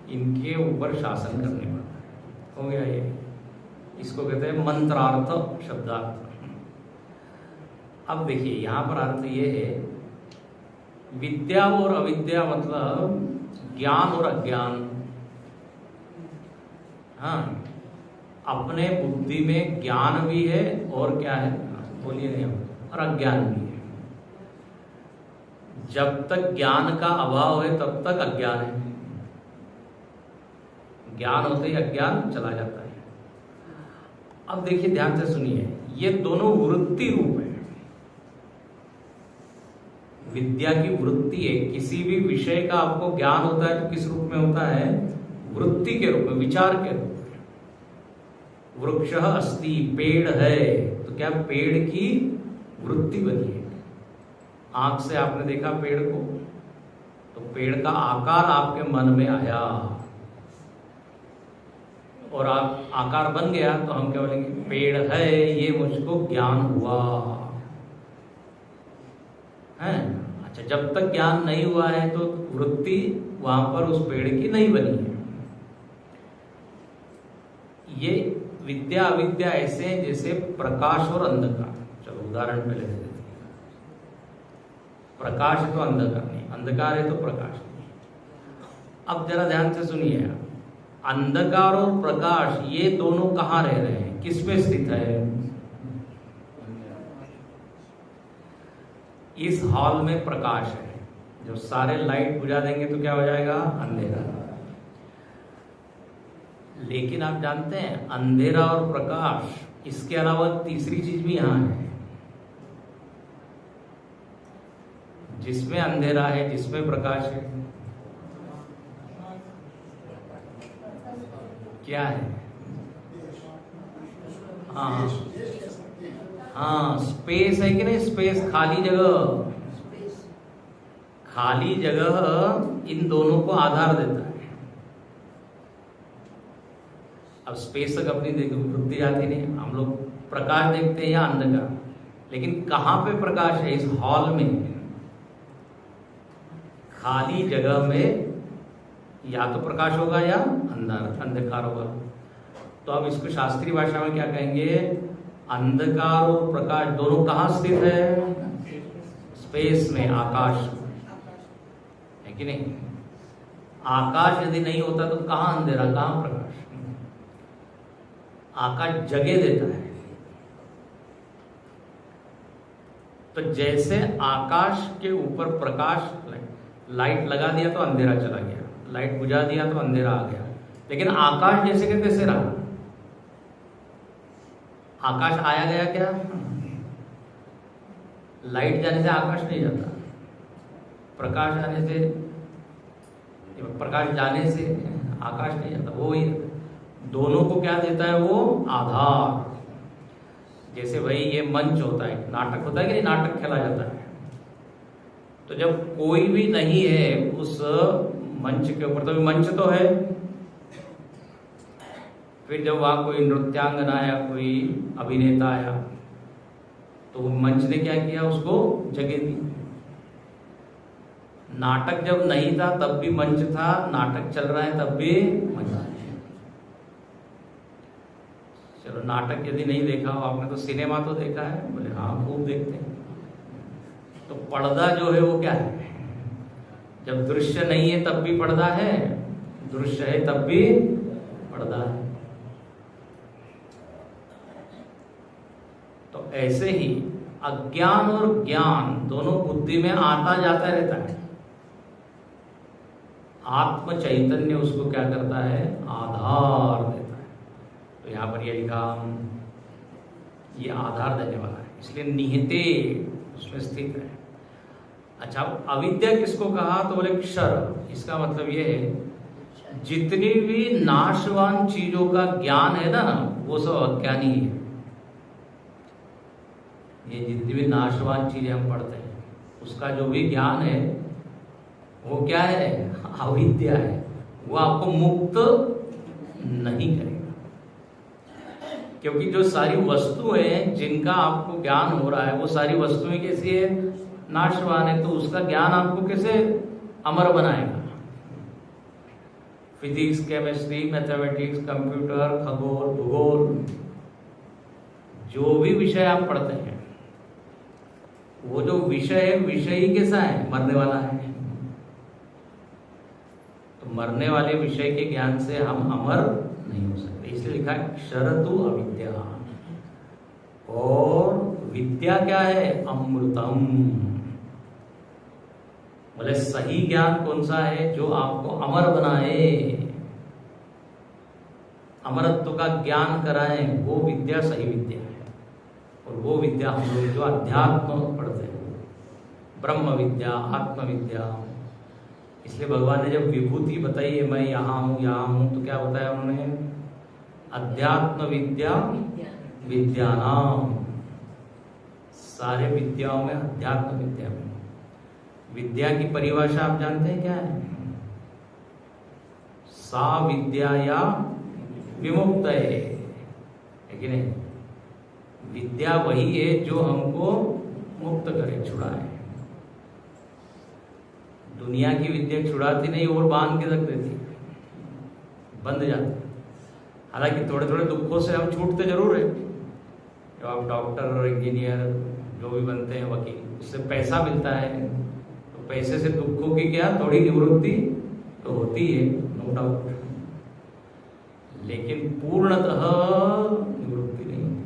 इनके ऊपर शासन करने वाला हो गया। ये इसको कहते हैं मंत्रार्थ, शब्दार्थ। अब देखिए यहां पर अर्थ ये है, विद्या और अविद्या मतलब ज्ञान और अज्ञान। हाँ, अपने बुद्धि में ज्ञान भी है और क्या है, बोलिए नहीं, और अज्ञान भी है। जब तक ज्ञान का अभाव है तब तक अज्ञान है, ज्ञान होते ही अज्ञान चला जाता है। अब देखिए ध्यान से सुनिए, ये दोनों वृत्ति रूप है। विद्या की वृत्ति है, किसी भी विषय का आपको ज्ञान होता है तो किस रूप में होता है, वृत्ति के रूप में, विचार के रूप में। वृक्षः अस्ति, पेड़ है, तो क्या पेड़ की वृत्ति बनी है। आंख से आपने देखा पेड़ को, तो पेड़ का आकार आपके मन में आया, और आप आकार बन गया, तो हम क्या बोलेंगे, पेड़ है, ये मुझको ज्ञान हुआ है। अच्छा, जब तक ज्ञान नहीं हुआ है तो वृत्ति वहां पर उस पेड़ की नहीं बनी है। ये विद्या अविद्या ऐसे हैं जैसे प्रकाश और अंधकार। चलो उदाहरण पहले दे देते हैं। प्रकाश है तो अंधकार नहीं, अंधकार है तो प्रकाश नहीं। अब जरा ध्यान से सुनिए, अंधकार और प्रकाश ये दोनों कहाँ रह रहे हैं, किस में स्थित है? इस हॉल में प्रकाश है, जब सारे लाइट बुझा देंगे तो क्या हो जाएगा? अंधेरा। लेकिन आप जानते हैं अंधेरा और प्रकाश, इसके अलावा तीसरी चीज भी यहां है। जिसमें अंधेरा है, जिसमें प्रकाश है, क्या है? हाँ हाँ, स्पेस है कि नहीं? स्पेस, खाली जगह। खाली जगह इन दोनों को आधार देता है। अब स्पेस तक अपनी बुद्धि जाती नहीं, हम लोग प्रकाश देखते हैं या अंधकार, लेकिन कहां पे प्रकाश है? इस हॉल में, खाली जगह में या तो प्रकाश होगा या अंधकार होगा। तो अब इसको शास्त्रीय भाषा में क्या कहेंगे? अंधकार और प्रकाश दोनों कहां स्थित है? स्पेस में, आकाश है कि नहीं? आकाश यदि नहीं होता तो कहां अंधेरा, कहां प्रकाश? आकाश जगह देता है। तो जैसे आकाश के ऊपर प्रकाश, लाइट लगा दिया तो अंधेरा चला गया, लाइट बुझा दिया तो अंधेरा आ गया, लेकिन आकाश जैसे के तैसे रहा। आकाश आया गया क्या? लाइट जाने से आकाश नहीं जाता, प्रकाश आने से, प्रकाश जाने से आकाश नहीं जाता। वो ही दोनों को क्या देता है? वो आधार। जैसे भाई ये मंच होता है, नाटक होता है कि नहीं? नाटक खेला जाता है। तो जब कोई भी नहीं है उस मंच के ऊपर, तो मंच तो है। फिर जब वहां कोई नृत्यांगना आया, कोई अभिनेता आया, तो मंच ने क्या किया? उसको जगह दी। नाटक जब नहीं था तब भी मंच था, नाटक चल रहा है तब भी मंच है। चलो नाटक यदि नहीं देखा हो आपने तो सिनेमा तो देखा है? बोले हाँ, खूब देखते हैं। तो पर्दा जो है वो क्या है? जब दृश्य नहीं है तब भी पर्दा है, दृश्य है तब भी पर्दा है। तो ऐसे ही अज्ञान और ज्ञान दोनों बुद्धि में आता जाता रहता है। आत्म चैतन्य उसको क्या करता है? आधार देता है। तो यहां पर ये लिखा, ये आधार देने वाला है, इसलिए निहिते उसमें स्थित है। अच्छा, अविद्या किसको कहा? तो बोले क्षर। इसका मतलब ये है जितनी भी नाशवान चीजों का ज्ञान है ना, वो सब अज्ञानी है। ये जितनी भी नाशवान चीजें हम पढ़ते हैं, उसका जो भी ज्ञान है वो क्या है? अविद्या है। वो आपको मुक्त नहीं करेगा, क्योंकि जो सारी वस्तुएं हैं जिनका आपको ज्ञान हो रहा है, वो सारी वस्तुएं कैसी है? नाशवान है। तो उसका ज्ञान आपको कैसे अमर बनाएगा? फिजिक्स, केमिस्ट्री, मैथमेटिक्स, कंप्यूटर, खगोल, भूगोल, जो भी विषय आप पढ़ते हैं, वो जो विषय है, विषय ही कैसा है? मरने वाला है। तो मरने वाले विषय के ज्ञान से हम अमर नहीं हो सकते, इसलिए लिखा है क्षरतु अविद्या। और विद्या क्या है? अमृतम। बोले सही ज्ञान कौन सा है? जो आपको अमर बनाए, अमरत्व का ज्ञान कराए, वो विद्या सही विद्या है। और वो विद्या हम लोग जो अध्यात्म पढ़ते हैं, ब्रह्म विद्या, आत्म विद्या। इसलिए भगवान ने जब विभूति बताई है, मैं यहाँ हूँ, तो क्या बताया उन्होंने? अध्यात्म विद्या विद्यानाम। सारे विद्याओं में, अध्यात्म विद्या में, विद्या की परिभाषा आप जानते हैं क्या है? सा विद्या या विमुक्त है कि नहीं? विद्या वही है जो हमको मुक्त करे, छुड़ाए। दुनिया की विद्या छुड़ाती नहीं और बांध के रख देती, बंध जाती। हालांकि थोड़े थोड़े दुखों से हम छूटते जरूर हैं। जब आप डॉक्टर, इंजीनियर जो भी बनते हैं, वकील, उससे पैसा मिलता है, तो पैसे से दुखों की क्या थोड़ी निवृत्ति तो होती है, नो डाउट, लेकिन पूर्णतः निवृत्ति नहीं होती।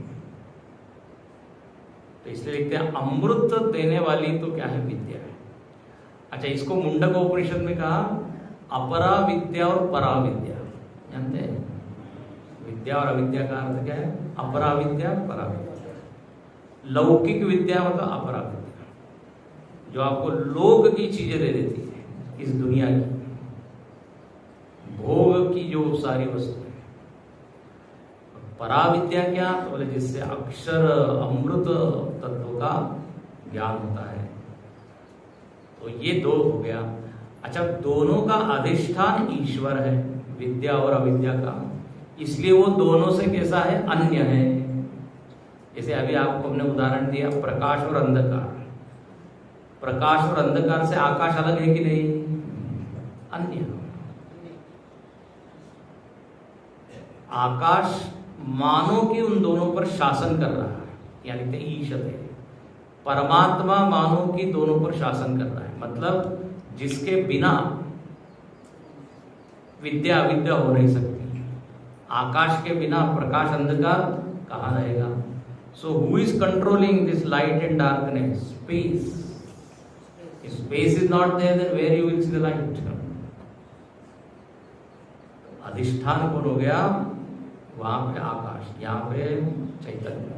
तो इसलिए लिखते हैं अमृत देने वाली तो क्या है, विद्या है। अच्छा, इसको मुंडकोपनिषद में कहा अपरा विद्या और परा विद्या, जानते हैं? विद्या और अविद्या का अर्थ क्या है? अपरा विद्या, परा विद्या। लौकिक विद्या मतलब अपरा विद्या, जो आपको लोक की चीजें दे देती है, इस दुनिया की भोग की जो सारी वस्तु है। परा विद्या क्या? तो बोले जिससे अक्षर अमृत तत्व का ज्ञान होता है। तो ये दो हो गया। अच्छा, दोनों का अधिष्ठान ईश्वर है, विद्या और अविद्या का, इसलिए वो दोनों से कैसा है, अन्य है। जैसे अभी आपको हमने उदाहरण दिया प्रकाश और अंधकार। प्रकाश और अंधकार से आकाश अलग है कि नहीं? अन्य। आकाश मानो कि उन दोनों पर शासन कर रहा है, यानी ईशते। परमात्मा मानो कि दोनों पर शासन कर रहा है, मतलब जिसके बिना विद्या अविद्या हो नहीं सकती। आकाश के बिना प्रकाश अंधकार कहाँ रहेगा? So who is controlling this light and darkness? Space. Space is not there, then where you will see the light? अधिष्ठान कौन हो गया? वहां पे आकाश, यहाँ पे चैतन्य।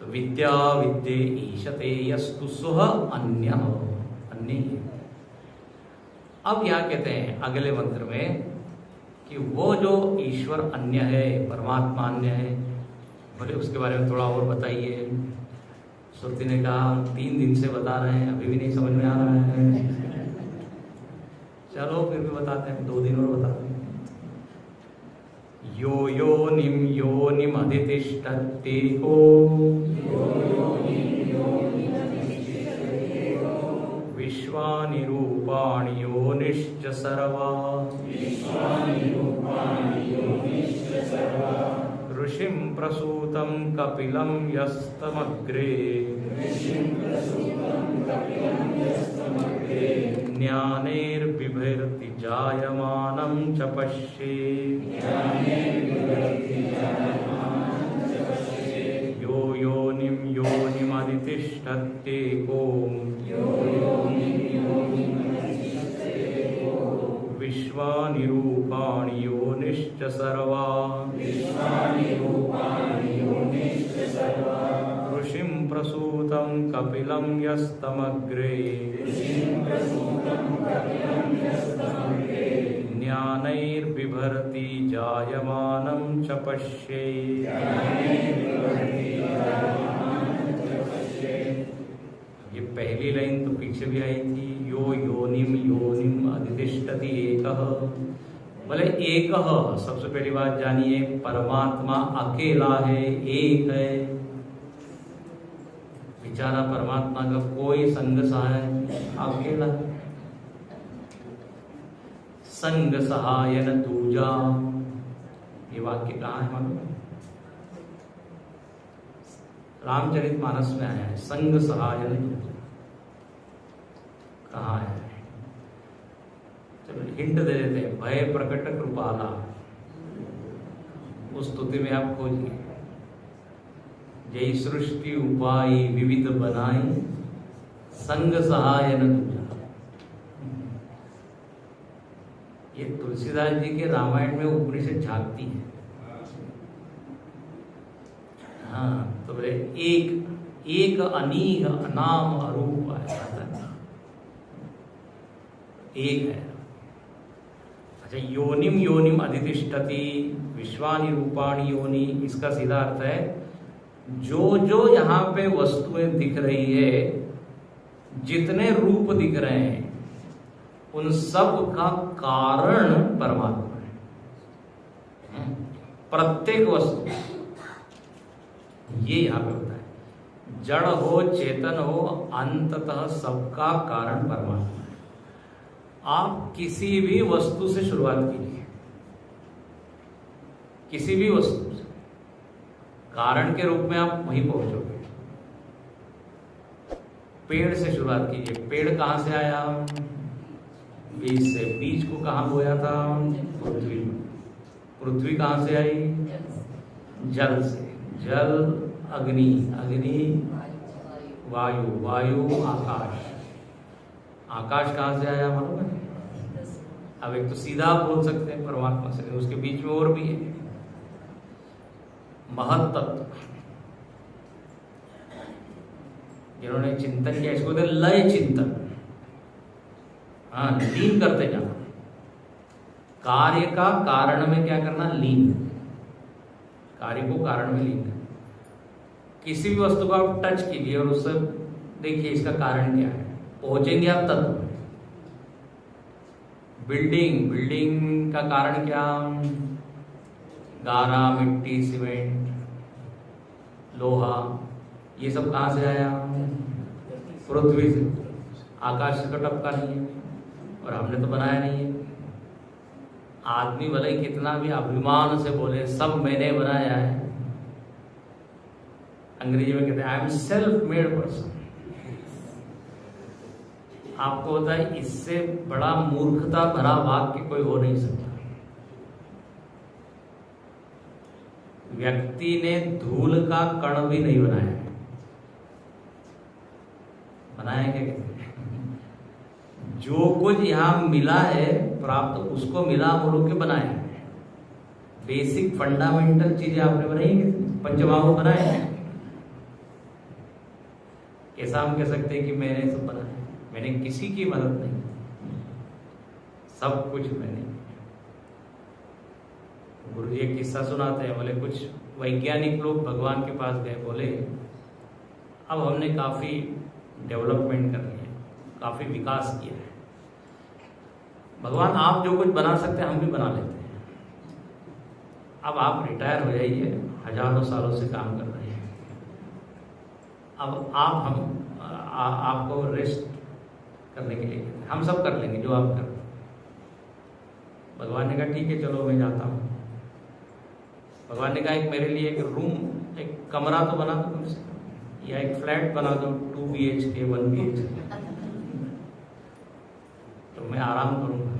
तो विद्या विद्ये ईशते यस्तु सुह अन्य, अन्य। अब यहाँ कहते हैं अगले मंत्र में कि वो जो ईश्वर अन्य है, परमात्मा अन्य है, बोले उसके बारे में थोड़ा और बताइए। श्रुति ने कहा 3 दिन से बता रहे हैं, अभी भी नहीं समझ में आ रहा है। चलो फिर भी बताते हैं, 2 दिन और बताते हैं। यो योनिम अधितिष्ठते को विश्वानि रूपाणि योनिश्च सर्वा ऋषिं प्रसूतं कपिलं यस्तमग्रे ज्ञानेर्बिभर्ति जायमानं च पश्ये यो योनिमधितिष्ठते को विश्वानि रूपाणि योनिश्च सर्वा ऋषिं प्रसूतं कपिलं यस्तमग्रे ज्ञानैर्बिभर्ति जायमानं च पश्ये। ये पहली लाइन तो पीछे भी आई थी, यो योनिम अधितिष्ठति एकः। बोले एकः, सबसे पहली बात जानिए, परमात्मा अकेला है, एक है। बेचारा परमात्मा का कोई संग सहाय, अकेला। संग सहाय न दूजा, ये वाक्य कहाँ है मालूम? रामचरितमानस में आया है, संग सहाय न दूजा। कहाँ है? चलो हिंट दे देते हैं, भय प्रकट कृपाला, उस स्तुति में आप खोजिए। जय सृष्टि उपाय विविध बनाई, संग सहाय न दूजा। ये तुलसीदास जी के रामायण में उपनिषद झांकती है। हाँ, तो बोले एक अनीह अनाम अरूप है, एक है। अच्छा, योनिम अधितिष्ठति विश्वानि रूपाणि योनि, इसका सीधा अर्थ है जो जो यहाँ पे वस्तुएं दिख रही है, जितने रूप दिख रहे हैं, उन सब का कारण परमात्मा है। प्रत्येक वस्तु, ये यहाँ पे होता है, जड़ हो चेतन हो, अंततः सबका कारण परमात्मा है। आप किसी भी वस्तु से शुरुआत कीजिए, किसी भी वस्तु से कारण के रूप में आप वहीं पहुंचोगे। पेड़ से शुरुआत कीजिए। पेड़ कहाँ से आया? बीज से। बीज को कहाँ बोया था? पृथ्वी में। पृथ्वी कहाँ से आई? जल से। जल अग्नि, अग्नि वायु, वायु आकाश। आकाश कहाँ से आया मालूम है? अब एक तो सीधा आप बोल सकते हैं परमात्मा से, उसके बीच में और भी है महत तत्व। जिन्होंने चिंतन किया इसको कहते लय चिंतन। हाँ, लीन करते जाना। कार्य का कारण में क्या करना? लीन। कार्य को कारण में लीन करना। किसी भी वस्तु को आप टच कीजिए और उससे देखिए इसका कारण क्या है, पहुंचेंगे आप तत्व में। बिल्डिंग, बिल्डिंग का कारण क्या? गारा, मिट्टी, सीमेंट, लोहा, ये सब कहाँ से आया? पृथ्वी से। आकाश से तो टपका नहीं है और हमने तो बनाया नहीं है। आदमी भले ही कितना भी अभिमान से बोले सब मैंने बनाया है, अंग्रेजी में कहते हैं I am self made person. आपको होता है इससे बड़ा मूर्खता भरा वाक्य कोई हो नहीं सकता। व्यक्ति ने धूल का कण भी नहीं बनाया है। बनाया क्या कहते हैं? जो कुछ यहां मिला है प्राप्त, उसको मिला बोलो के बनाया है। बेसिक फंडामेंटल चीजें आपने बनाई है, पंचमहाभूत बनाए हैं। कैसा हम कह सकते हैं कि मैंने सब बनाया? मैंने किसी की मदद नहीं, सब कुछ मैंने। गुरु जी एक किस्सा सुनाते हैं, बोले कुछ वैज्ञानिक लोग भगवान के पास गए, बोले अब हमने काफी डेवलपमेंट कर ली है, काफी विकास किया है, भगवान आप जो कुछ बना सकते हैं हम भी बना लेते हैं, अब आप रिटायर हो जाइए, हजारों सालों से काम कर रहे हैं, अब आपको रेस्ट करने के लिए हम सब कर लेंगे जो आप कर। भगवान ने कहा ठीक है चलो मैं जाता हूँ। भगवान ने कहा एक मेरे लिए एक रूम, एक कमरा तो बना दो कम से कम, या एक फ्लैट बना दो 2 BHK 1 BHK, तो मैं आराम करूँगा।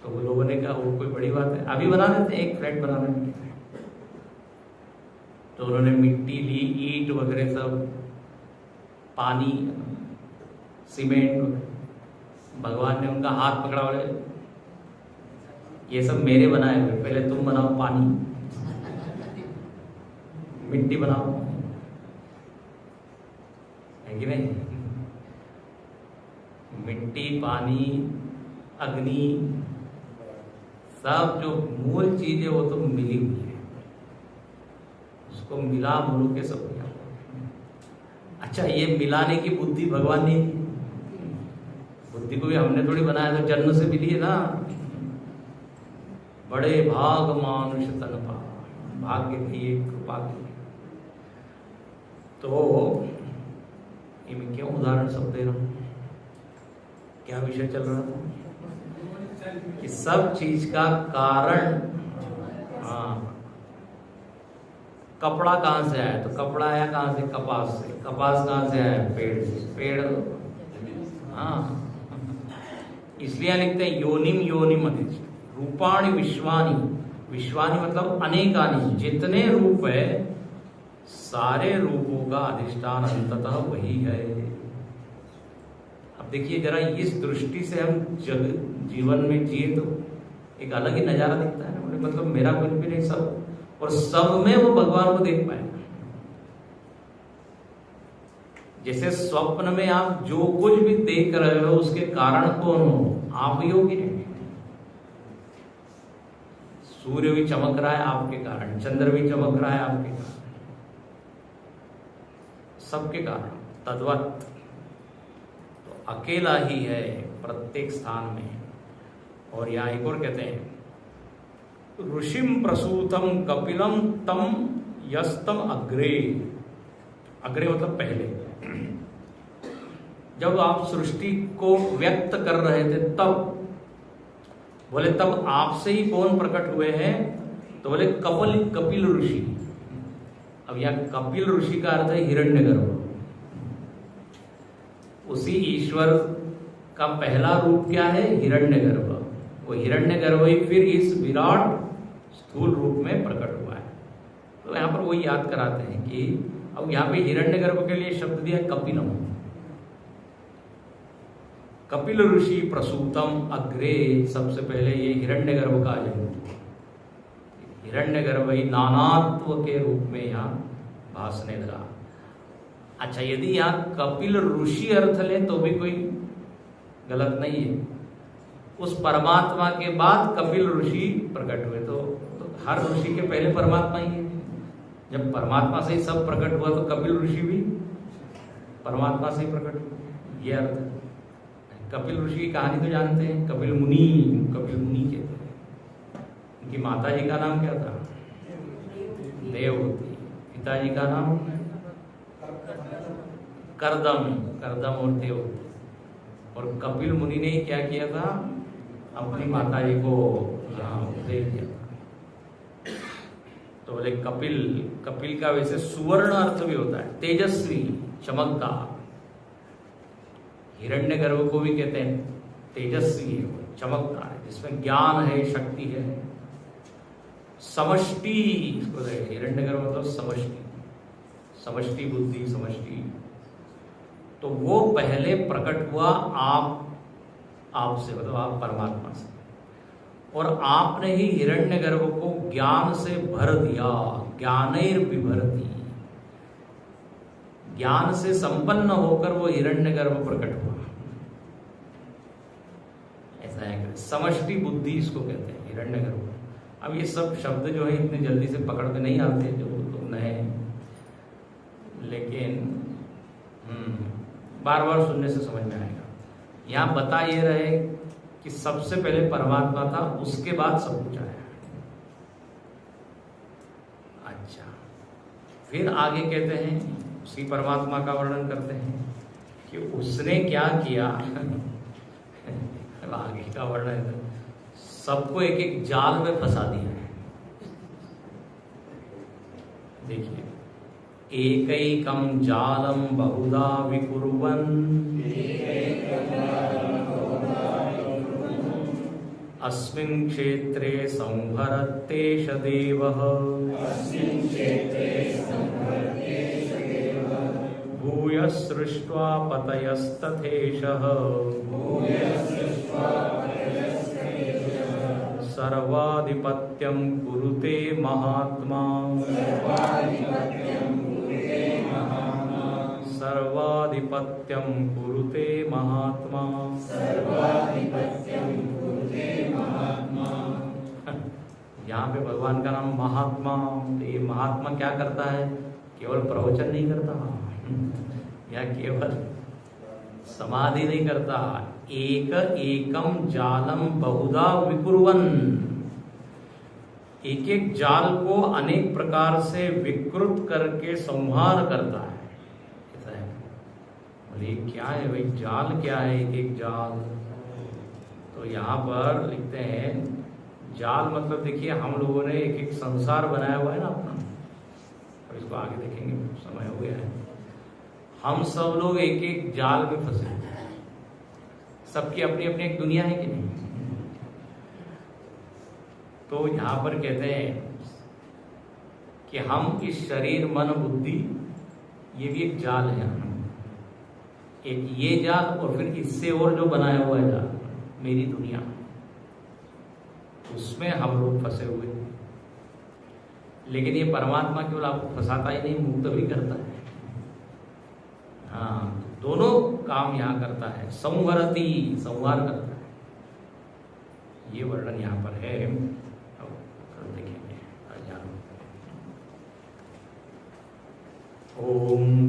तो वो लोगों ने कहा वो कोई बड़ी बात है, अभी बना देते हैं, एक फ्लैट बनाने में। तो उन्होंने मिट्टी ली, ईंट वगैरह सब, पानी, सीमेंट। भगवान ने उनका हाथ पकड़ा, बोले ये सब मेरे बनाए हुए, पहले तुम बनाओ पानी, मिट्टी बनाओ, है कि नहीं? मिट्टी, पानी, अग्नि, सब जो मूल चीज है वो तो मिली हुई है, उसको मिला मुलू के सब किया। अच्छा, ये मिलाने की बुद्धि भगवान ने दी, बुद्धि को भी हमने थोड़ी बनाया, तो जन्म से मिली है ना। बड़े भाग मानुष तन पा, भाग्य की एक कृपा की। तो ये मैं क्यों उदाहरण सब दे रहा हूं? क्या विषय चल रहा था कि सब चीज का कारण। हाँ, कपड़ा कहाँ से आया? तो कपड़ा आया कहाँ से? कपास से। कपास कहाँ से आया? पेड़ से। पेड़, हाँ, इसलिए लिखते हैं योनिम योनिम अधि रूपाणि विश्वानि। विश्वानि मतलब अनेकानि, जितने रूप है सारे रूपों का अधिष्ठान अंततः वही है। अब देखिए जरा, इस दृष्टि से हम जीवन में जिए तो एक अलग ही नजारा दिखता है ना। मतलब मेरा कुछ भी नहीं, सब, और सब में वो भगवान को देख पाए। जैसे स्वप्न में आप जो कुछ भी देख रहे हो उसके कारण कौन हो? आप ही हो कि नहीं? सूर्य भी चमक रहा है आपके कारण, चंद्र भी चमक रहा है आपके कारण, सबके कारण तद्वत। तो अकेला ही है प्रत्येक स्थान में। और यहाँ एक और कहते हैं ऋषिम प्रसूतम कपिलम तम यस्तम अग्रे। अग्रे मतलब पहले। जब आप सृष्टि को व्यक्त कर रहे थे तब बोले, तब आपसे ही कौन प्रकट हुए हैं? तो बोले कपिल ऋषि। अब यहाँ कपिल ऋषि का अर्थ है हिरण्यगर्भ। उसी ईश्वर का पहला रूप क्या है? हिरण्यगर्भ। वो हिरण्यगर्भ ही फिर इस विराट स्थूल रूप में प्रकट हुआ है। तो यहाँ पर वही याद कराते हैं कि अब यहाँ पे हिरण्यगर्भ के लिए शब्द दिया कपिलम। कपिल ऋषि प्रसूतम अग्रे, सबसे पहले ये हिरण्यगर्भ का जन्म। हिरण्यगर्भ ही नानात्व के रूप में यहाँ भासने लगा। अच्छा, यदि यहाँ कपिल ऋषि अर्थ ले तो भी कोई गलत नहीं है। उस परमात्मा के बाद कपिल ऋषि प्रकट हुए, तो हर ऋषि के पहले परमात्मा ही है। जब परमात्मा से ही सब प्रकट हुआ तो कपिल ऋषि भी परमात्मा से ही प्रकट हुआ, ये अर्थ है। कपिल ऋषि की कहानी तो जानते हैं, कपिल मुनि कहते हैं। उनकी माता जी का नाम क्या था? देवहूति। पिताजी का नाम करदम और देवहूति। और कपिल मुनि ने क्या किया था? अपनी माता जी को उपदेश दिया था। तो बोले कपिल का वैसे सुवर्ण अर्थ भी होता है, तेजस्वी, चमकदार। हिरण्यगर्भ को भी कहते हैं तेजस्वी है, चमकदार है, जिसमें ज्ञान है, शक्ति है। समष्टि, इसको हिरण्यगर्भ मतलब समष्टि बुद्धि, समष्टि। तो वो पहले प्रकट हुआ आपसे, मतलब आप परमात्मा से। और आपने ही हिरण्यगर्भ को ज्ञान से भर दिया, ज्ञानैर्बिभरति। ज्ञान से संपन्न होकर वो हिरण्यगर्भ प्रकट हुआ। ऐसा है, समष्टि बुद्धि इसको कहते हैं, हिरण्यगर्भ। अब ये सब शब्द जो है इतने जल्दी से पकड़ में नहीं आते, जो तो नए, लेकिन बार बार सुनने से समझ में आएगा। यहाँ बता ये रहे कि सबसे पहले परमात्मा था, उसके बाद सब कुछ आया। अच्छा, फिर आगे कहते हैं, उसी परमात्मा का वर्णन करते हैं कि उसने क्या किया। आगे का वर्णन, सबको एक एक जाल में फंसा दिया है। देखिए, एकैकं जालं बहुधा विकुर्वन् अस्मिन् क्षेत्रे संहरत्येष देवः भूयसृष्ट्वा पतयस्तथेषः सर्वाधिपत्यं कुरुते महात्मा सर्वाधिपत्यं कुरुते महात्मा। यहाँ पे भगवान का नाम महात्मा। ये महात्मा क्या करता है? केवल प्रवचन नहीं करता, या केवल समाधि नहीं करता। एकम जालम बहुधा विकुर्वन्, एक एक जाल को अनेक प्रकार से विकृत करके संहार करता है। ऐसा है। और ये क्या है भाई? जाल क्या है? एक एक जाल। तो यहाँ पर लिखते हैं जाल मतलब, देखिए हम लोगों ने एक एक संसार बनाया हुआ है ना अपना। अब इसको आगे देखेंगे, समय हो गया है। हम सब लोग एक एक जाल में फंसे हैं। सबकी अपनी अपनी एक दुनिया है कि नहीं? तो यहां पर कहते हैं कि हम इस शरीर, मन, बुद्धि, ये भी एक जाल है। एक ये जाल, और फिर इससे और जो बनाया हुआ है जाल, मेरी दुनिया, उसमें हम लोग फंसे हुए हैं। लेकिन ये परमात्मा केवल आपको फंसाता ही नहीं, मुक्त भी करता है। हाँ, दोनों काम यहाँ करता है। संहरति, संहार करता है। ये वर्णन यहाँ पर है। अब देखेंगे। ओम